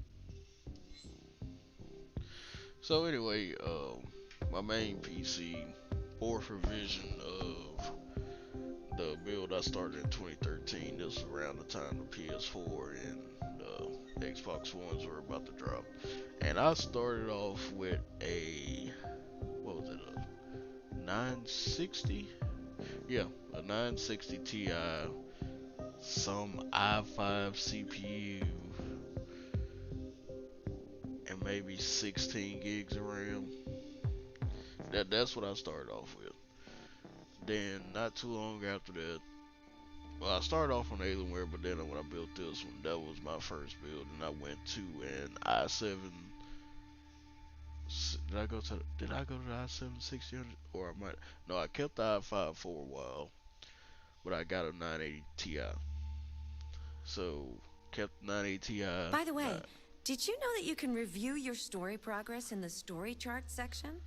So anyway, my main PC, 4th revision of the build I started in 2013. This was around the time the PS4 and Xbox Ones were about to drop. And I started off with a, what was it, a 960? Yeah, a 960 Ti, some i5 CPU, and maybe 16 gigs of RAM. That's what I started off with. Then, not too long after that, well, I started off on Alienware, but then when I built this one, that was my first build, and I went to an i7. Did I go to the i7-1600? Or I might, no, I kept the i5 for a while, but I got a 980 Ti. So, kept the 980 Ti. By the way, did you know that you can review your story progress in the story chart section?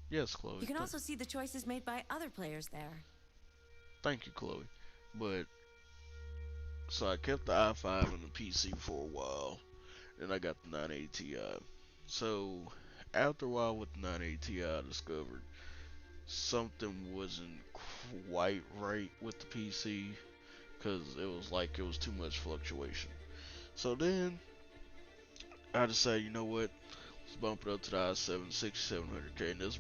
Yes, Chloe. You can also see the choices made by other players there. Thank you, Chloe. But, so I kept the i5 on the PC for a while, then I got the 980 Ti. So, after a while with the 980 Ti, I discovered something wasn't quite right with the PC, because it was like it was too much fluctuation. So then, I decided, you know what, let's bump it up to the i7-6700K, and this is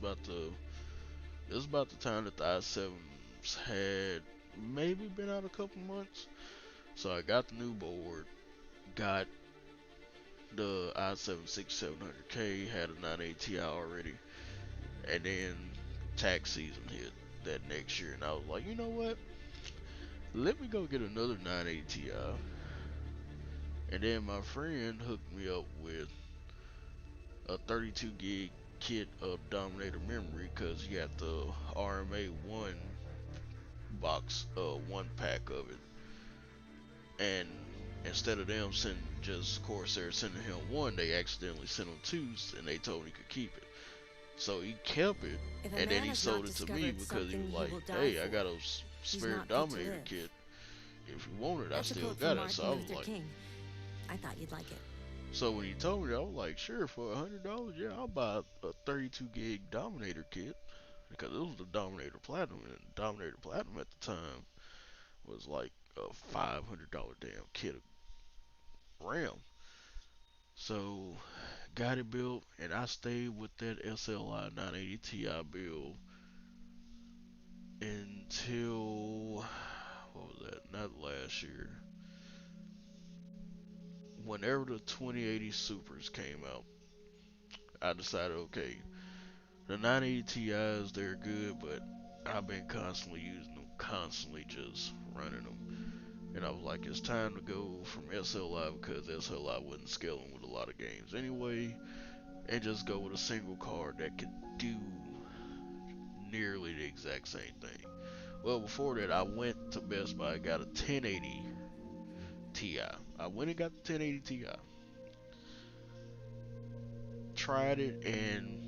about the time that the i7s had maybe been out a couple months. So I got the new board, got the i7-6700K, had a 980 Ti already, and then tax season hit that next year, and I was like, you know what, let me go get another 980 Ti. And then my friend hooked me up with a 32 gig kit of Dominator memory because you got the RMA 1 box, 1 pack of it. And instead of them sending just Corsair sending him 1, they accidentally sent him 2, and they told him he could keep it. So he kept it, If a and man then he has sold not it to me discovered because he was something he will like, die hey, I for. got a He's spare not fit to Dominator live. kit. If you want it, I That's a still quote got from it. So I Martin was Luther like, King. I thought you'd like it. so when he told me that, I was like, sure, for $100, yeah, I'll buy a 32 gig Dominator kit. Because it was the Dominator Platinum, and Dominator Platinum at the time was like a $500 damn kit of RAM. So got it built, and I stayed with that SLI 980 Ti build until, what was that? Not last year. Whenever the 2080 Supers came out, I decided, okay, the 980 Ti's, they're good, but I've been constantly using them, constantly just running them. And I was like, it's time to go from SLI because SLI wasn't scaling with a lot of games anyway, and just go with a single card that could do nearly the exact same thing. Well, before that, I went to Best Buy, got a 1080 Ti. I went and got the 1080 Ti. Tried it, and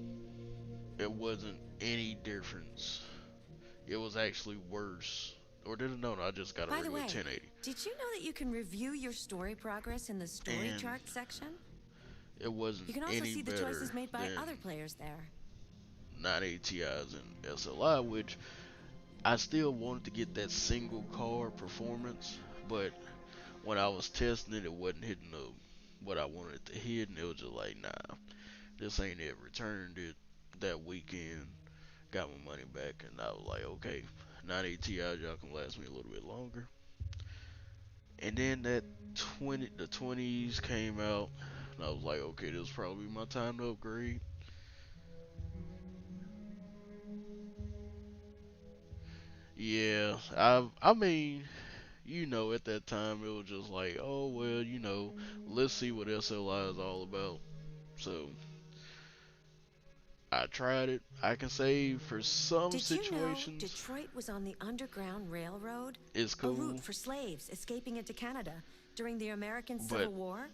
it wasn't any difference. It was actually worse. Or did it? No, I just got a By the regular way, 1080. did you know that you can review your story progress in the story And chart section? It wasn't You can also any see the better choices made by than other players there. 980 Ti's and SLI, which I still wanted to get that single card performance, but when I was testing it, it wasn't hitting what I wanted it to hit, and it was just like, nah, this ain't it. Returned it that weekend, got my money back, and I was like, okay, 980 Ti, y'all can last me a little bit longer. And then the 20s came out, and I was like, okay, this is probably my time to upgrade. Yeah, I mean, you know, at that time it was just like, oh well, you know, let's see what SLI is all about. So I tried it. I can say for some Did you know situations Detroit was on the Underground Railroad? it's A cool, route for slaves escaping into Canada during the American but Civil War?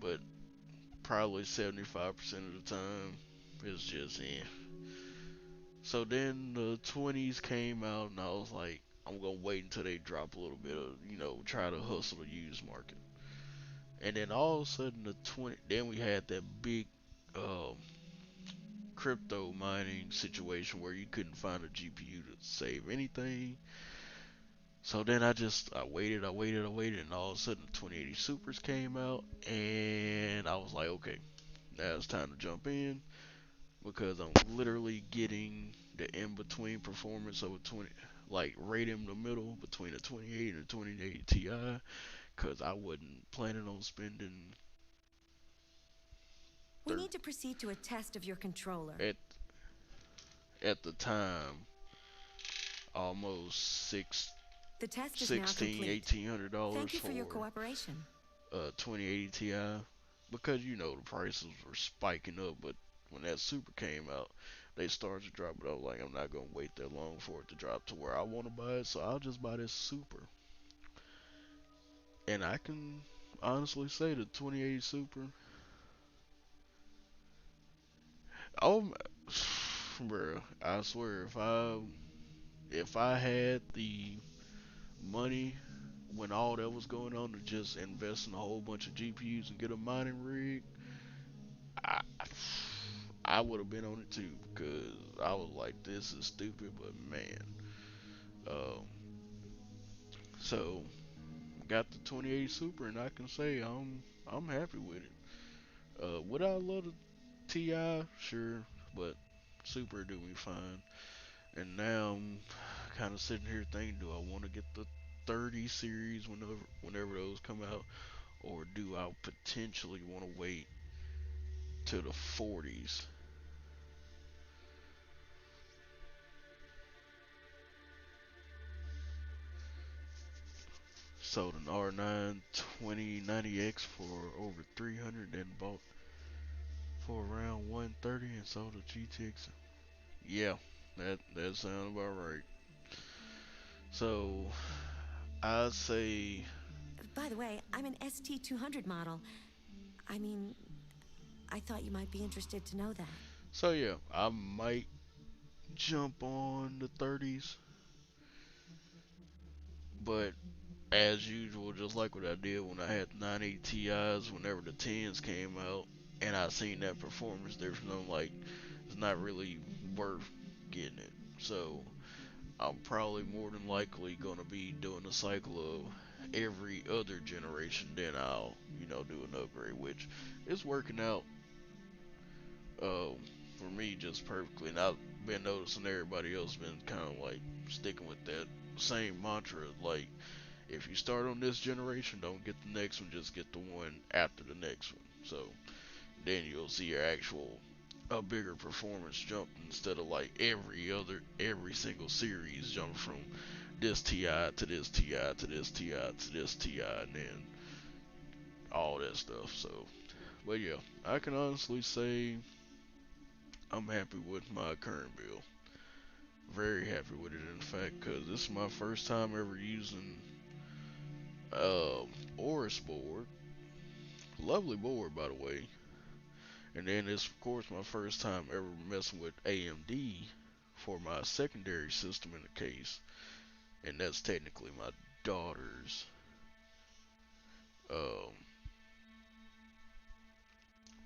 but probably 75% of the time it's just So then the 20s came out, and I was like, I'm gonna wait until they drop a little bit of, you know, try to hustle the used market. And then all of a sudden then we had that big crypto mining situation where you couldn't find a GPU to save anything. So then I waited, and all of a sudden the 2080 Supers came out, and I was like, okay, now it's time to jump in, because I'm literally getting the in-between performance of a like right in the middle between a 2080 and a 2080 Ti, because I wasn't planning on spending We need to proceed to a test of your controller. at the time almost The test is now complete. $1,800 Thank you for your for cooperation. 2080 Ti, because you know the prices were spiking up, but when that Super came out, they started to drop it. I was like, I'm not gonna wait that long for it to drop to where I want to buy it, so I'll just buy this Super. And I can honestly say the 2080 Super, oh, bro, I swear, if I had the money when all that was going on to just invest in a whole bunch of GPUs and get a mining rig, I would have been on it too, because I was like, this is stupid, but man. So got the 2080 Super, and I can say I'm happy with it. Would I love the Ti? Sure, but Super do me fine. And now I'm kind of sitting here thinking, do I want to get the 30 series whenever those come out, or do I potentially want to wait till the 40s? Sold an R9 2090X for over 300 and bought for around 130 and sold a GTX. Yeah, that sounds about right. So I'd say. By the way, I'm an ST200 model. I mean, I thought you might be interested to know that. So yeah, I might jump on the 30s, but as usual, just like what I did when I had 980 Ti's, whenever the 10s came out, and I seen that performance difference, I'm like, it's not really worth getting it. So I'm probably more than likely gonna be doing a cycle of every other generation. Then I'll, do an upgrade, which is working out for me just perfectly. And I've been noticing everybody else been kind of like sticking with that same mantra, like, if you start on this generation, don't get the next one, just get the one after the next one. So then you'll see your a bigger performance jump, instead of like every single series jump from this TI to this TI to this TI to this TI, and then all that stuff. So, but yeah, I can honestly say I'm happy with my current build. Very happy with it, in fact, because this is my first time ever using Aorus board. Lovely board, by the way. And then it's, of course, my first time ever messing with AMD for my secondary system in the case. And that's technically my daughter's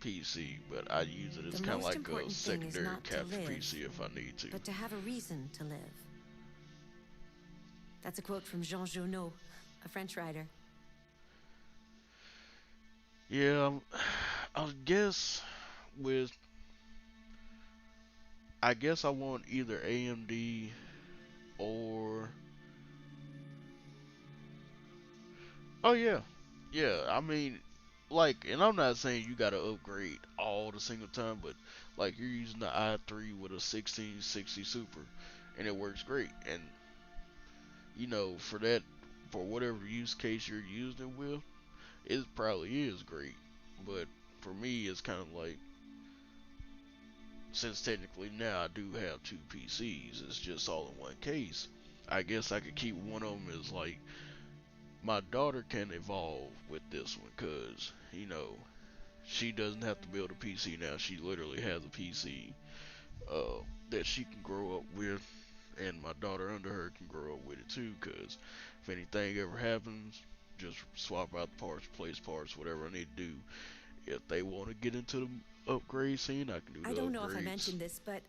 PC, but I use it as kind of like a secondary capture PC if I need to. But to have a reason to live. That's a quote from Jean Genot, a French writer. Yeah, I guess I want either AMD or... Oh yeah, I mean, like, and I'm not saying you gotta upgrade all the single time, but like, you're using the i3 with a 1660 Super, and it works great. And for whatever use case you're using it with, it probably is great. But for me, it's kind of like, since technically now I do have two PCs, it's just all in one case. I guess I could keep one of them as like, my daughter can evolve with this one, cause she doesn't have to build a PC now. She literally has a PC that she can grow up with, and my daughter under her can grow up with it too. Cause if anything ever happens, just swap out the parts, replace parts, whatever I need to do. If they want to get into the upgrade scene, I can do the upgrades. I don't know if I mentioned this, but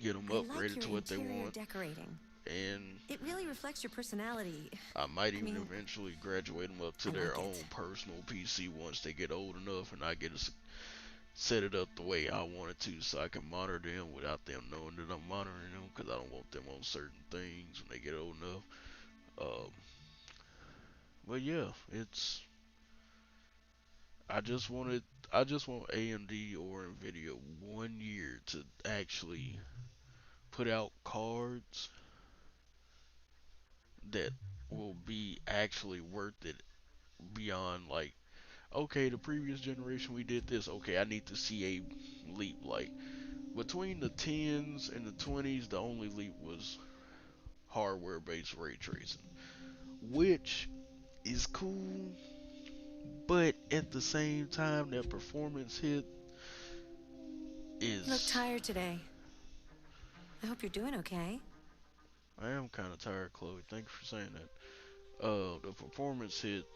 get them upgraded to what they want. Decorating. And it really reflects your personality. I might even eventually graduate them up to their own personal PC once they get old enough, and I get to set it up the way I want it to, so I can monitor them without them knowing that I'm monitoring them, because I don't want them on certain things when they get old enough. But yeah, I just want AMD or Nvidia 1 year to actually put out cards that will be actually worth it, beyond like, okay, the previous generation we did this, okay, I need to see a leap. Like, between the 10s and the 20s, the only leap was hardware based ray tracing, which is cool, but at the same time, that performance hit is... You look tired today. I hope you're doing okay. I am kind of tired, Chloe. Thank you for saying that. The performance hit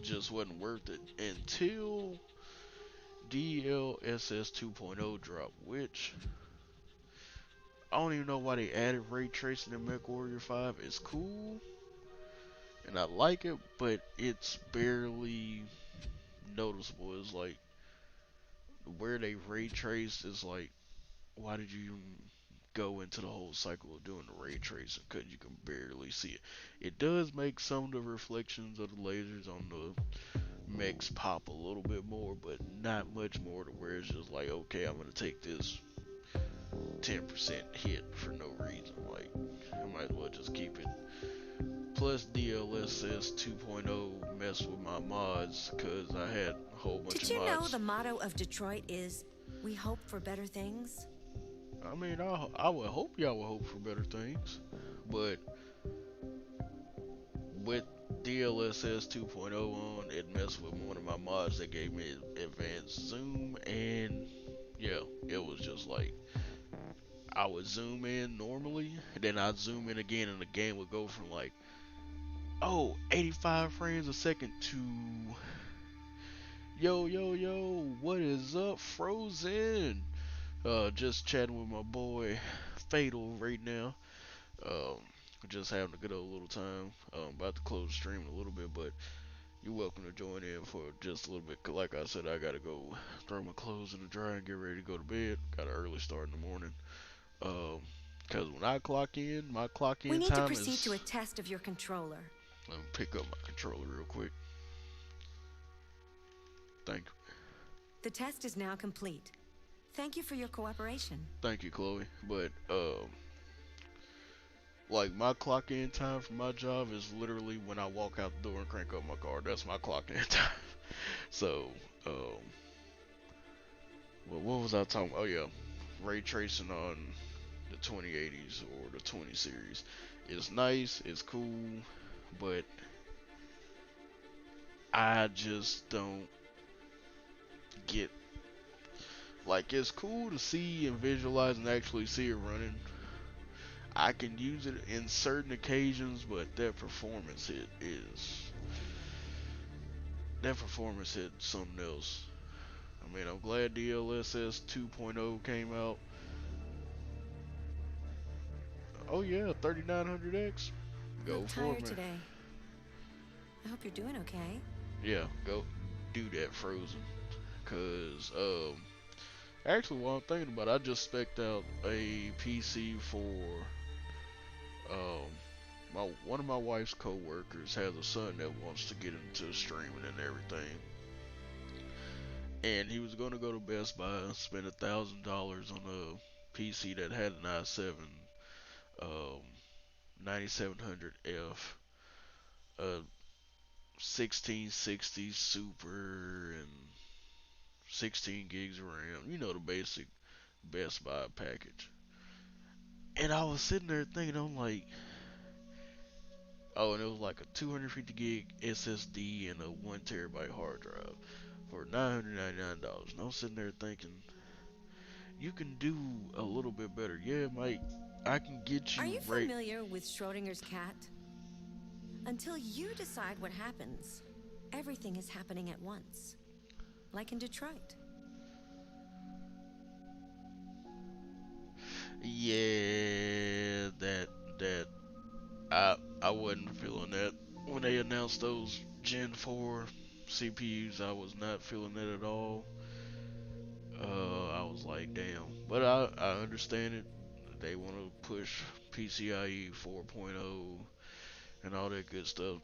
just wasn't worth it until DLSS 2.0 dropped, which I don't even know why they added ray tracing in MechWarrior 5. It's cool, and I like it, but it's barely noticeable. It's like, where they ray traced is like, why did you even go into the whole cycle of doing the ray tracing? Because you can barely see it. It does make some of the reflections of the lasers on the mechs pop a little bit more, but not much more to where it's just like, okay, I'm gonna take this 10% hit for no reason. Like, I might as well just keep it Plus DLSS 2.0 messed with my mods because I had a whole bunch Did of you know mods. the motto of Detroit is, "We hope for better things"? I mean, I would hope y'all would hope for better things, but with DLSS 2.0 on, it messed with one of my mods that gave me advanced zoom, and yeah, it was just like I would zoom in normally, and then I'd zoom in again, and the game would go from like, oh, 85 frames a second to yo, yo, yo, what is up, Frozen? Just chatting with my boy Fatal right now. Just having a good old little time. About to close the stream in a little bit, but you're welcome to join in for just a little bit. 'Cause like I said, I gotta go throw my clothes in the dryer and get ready to go to bed. Got an early start in the morning. Cause when I clock in, my clock in We need to time proceed is. to a test of your controller. Let me pick up my controller real quick. Thank you. The test is now complete. Thank you for your cooperation. Thank you, Chloe. But like my clock in time for my job is literally when I walk out the door and crank up my car. That's my clock in time. So, well, what was I talking about? Oh yeah, ray tracing on the 2080s or the 20 series. It's nice, it's cool, but I just don't get, like, it's cool to see and visualize and actually see it running. I can use it in certain occasions, but that performance hit something else. I mean, I'm glad DLSS 2.0 came out. Oh yeah, 3900X. Go I'm for tired it, man. today. I hope you're doing okay. Yeah, go do that, Frozen. Cause actually, while I'm thinking about it, I just spec'd out a PC for one of my wife's co-workers has a son that wants to get into streaming and everything, and he was gonna go to Best Buy and spend $1,000 on a PC that had an i7 9700F, 1660 Super, and 16 gigs of RAM. You know, the basic Best Buy package. And I was sitting there thinking, I'm like, oh, and it was like a 250 gig SSD and a 1 terabyte hard drive for $999. And I was sitting there thinking, you can do a little bit better. Yeah, Mike, I can get you Are you right. familiar with Schrodinger's cat? Until you decide what happens, everything is happening at once. Like in Detroit. Yeah, that I wasn't feeling that when they announced those Gen 4 CPUs. I was not feeling that at all. I was like, damn. But I understand it. They want to push PCIe 4.0 and all that good stuff.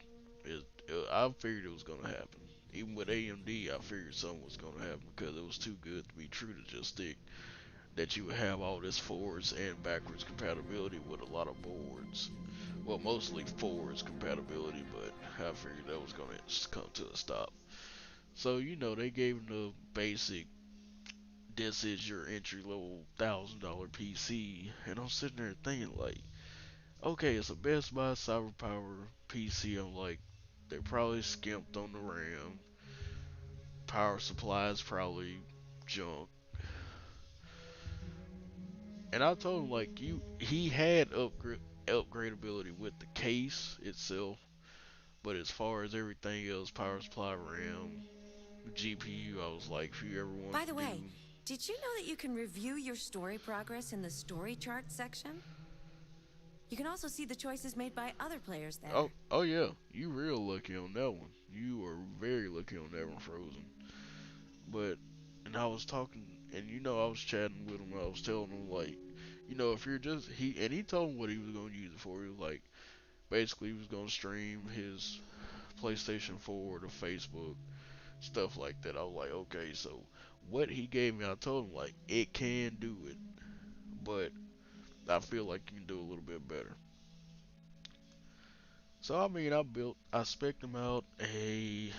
I figured it was gonna happen. Even with AMD, I figured something was gonna happen because it was too good to be true to just stick. That you would have all this forwards and backwards compatibility with a lot of boards. Well, mostly forwards compatibility, but I figured that was gonna come to a stop. So, you know, they gave them the basic, this is your entry level $1,000 PC, and I'm sitting there thinking like, okay, it's a Best Buy CyberPower PC. I'm like, they probably skimped on the RAM. Power supply is probably junk. And I told him like he had upgradability with the case itself, but as far as everything else, power supply, RAM, GPU, I was like, if you ever want By to the do, way, did you know that you can review your story progress in the story chart section? You can also see the choices made by other players there. oh yeah, you real lucky on that one. You are very lucky on that one, Frozen. But and I was talking, and you know I was chatting with him. I was telling him like, you know, if you're just he told me what he was gonna use it for. He was like, basically he was gonna stream his PlayStation 4 to Facebook, stuff like that. I was like, okay, so what he gave me, I told him like it can do it, but I feel like you can do a little bit better. So I mean, I spec'd them out a,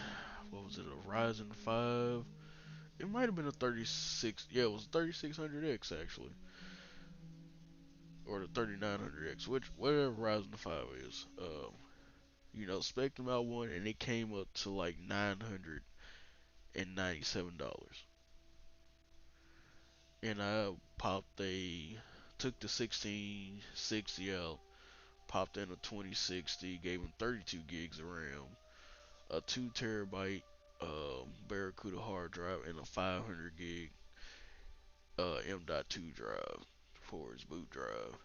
what was it, a Ryzen 5. It might have been a 36, yeah, it was 3600X actually, or the 3900X, whatever Ryzen 5 is. You know, spec'd them out one, and it came up to like $997. And I took the 1660 out, popped in a 2060, gave him 32 gigs of RAM, a 2 terabyte Barracuda hard drive, and a 500 gig M.2 drive for his boot drive.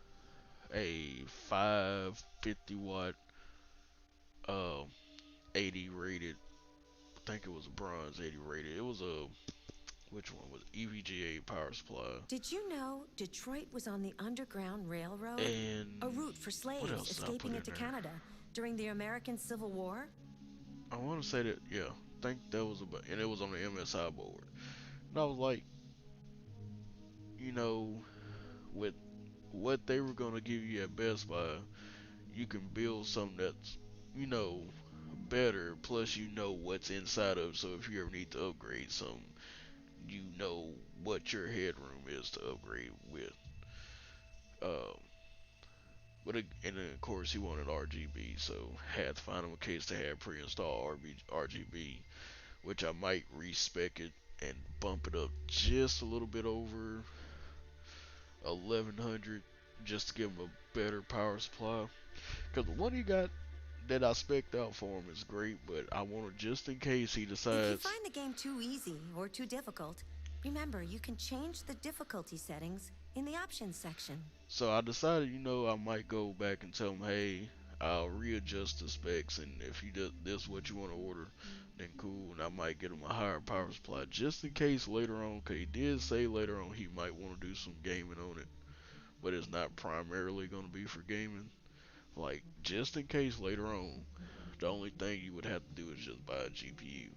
A 550 watt 80 rated, I think it was a bronze 80 rated. It was a, which one was it? EVGA power supply. Did you know Detroit was on the Underground Railroad? And a route for slaves escaping into Canada during the American Civil War? I want to say that, yeah. I think that was about, and it was on the MSI board. And I was like, you know, with what they were going to give you at Best Buy, you can build something that's, you know, better, plus you know what's inside of it, so if you ever need to upgrade something, you know what your headroom is to upgrade with. And then of course he wanted RGB, so had to find him a case to have pre-installed RGB, which I might respec it and bump it up just a little bit over 1100, just to give him a better power supply. Because the one he got that I spec'd out for him is great, but I want it just in case he decides. If you find the game too easy or too difficult, remember you can change the difficulty settings in the options section. So I decided, you know, I might go back and tell him, hey, I'll readjust the specs, and if you do this is what you want to order, then cool, and I might get him a higher power supply just in case later on, because he did say later on he might want to do some gaming on it, but it's not primarily going to be for gaming. Like, just in case later on, the only thing you would have to do is just buy a GPU.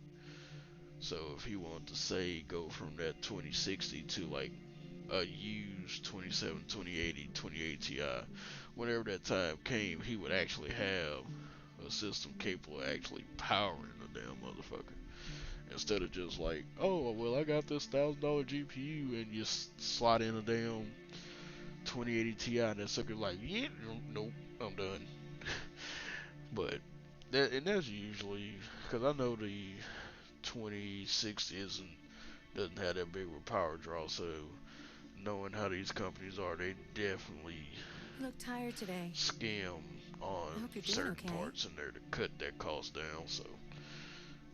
So if he wanted to say go from that 2060 to like a used 2080, 2080 Ti, whenever that time came, he would actually have a system capable of actually powering the damn motherfucker. Instead of just like, oh, well, I got this $1,000 GPU, and you slot in a damn 2080 Ti, and that sucker's like, yeah, nope, I'm done. But that's usually, because I know the 2060 doesn't have that big of a power draw, so knowing how these companies are, they definitely look tired today. Scam on certain parts in there to cut that cost down. So,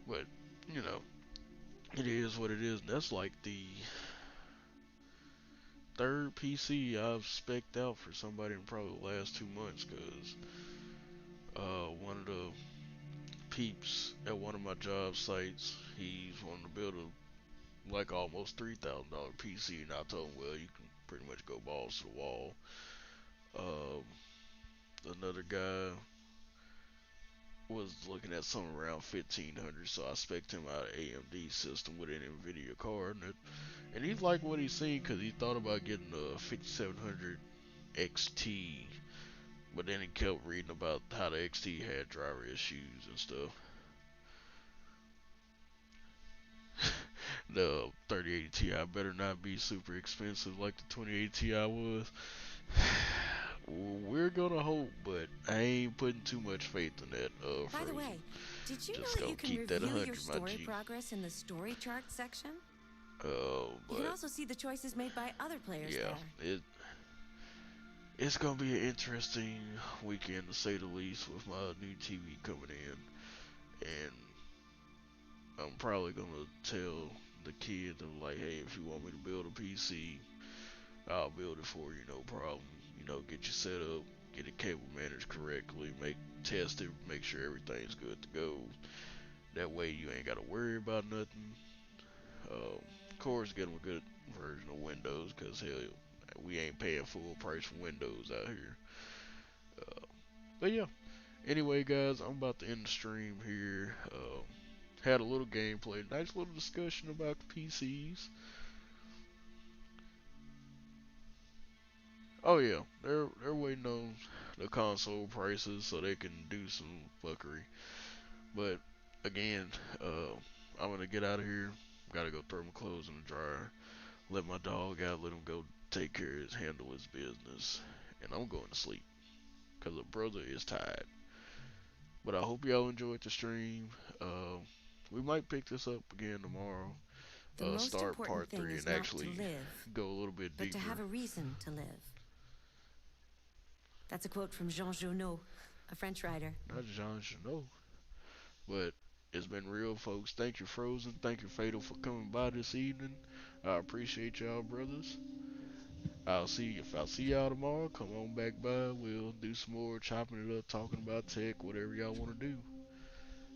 but you know, it is what it is. And that's like the third PC I've spec'd out for somebody in probably the last 2 months, because one of the peeps at one of my job sites, he's wanting to build a like almost $3,000 PC, and I told him, well, you can pretty much go balls to the wall. Another guy was looking at something around 1500, so I spec'd him out an AMD system with an NVIDIA card, and he liked what he seen, because he thought about getting a 5700 XT, but then he kept reading about how the XT had driver issues and stuff. The 3080 Ti better not be super expensive like the 2080 Ti was. We're gonna hope, but I ain't putting too much faith in that. By the way, did you know that you can review your story progress in the story chart section? You can also see the choices made by other players there. It's gonna be an interesting weekend to say the least, with my new TV coming in, and I'm probably gonna tell the kids, I'm like, hey, if you want me to build a PC, I'll build it for you, no problem. You know, get you set up, get it cable managed correctly, test it, make sure everything's good to go. That way you ain't gotta worry about nothing. Of course, get them a good version of Windows, because hell, we ain't paying full price for Windows out here. But yeah, anyway guys, I'm about to end the stream here. Had a little gameplay, nice little discussion about the PCs. Oh yeah, they're waiting on the console prices so they can do some fuckery. But again, I'm gonna get out of here. Gotta go throw my clothes in the dryer. Let my dog out. Let him go take care of handle his business. And I'm going to sleep. Cause the brother is tired. But I hope y'all enjoyed the stream. We might pick this up again tomorrow. Start part 3 and actually go a little bit deeper. But to have a reason to live. That's a quote from Jean Genot, a French writer. Not Jean Genot. But it's been real, folks. Thank you, Frozen. Thank you, Fatal, for coming by this evening. I appreciate y'all, brothers. If I see y'all tomorrow, come on back by. We'll do some more chopping it up, talking about tech, whatever y'all want to do.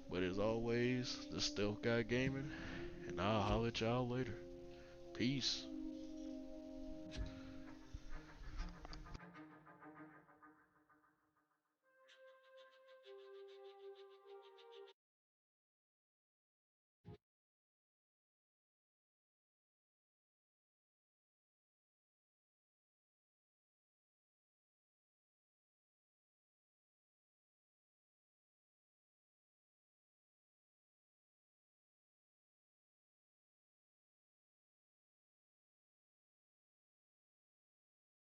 But as always, the Stealth Guy Gaming, and I'll holler at y'all later. Peace.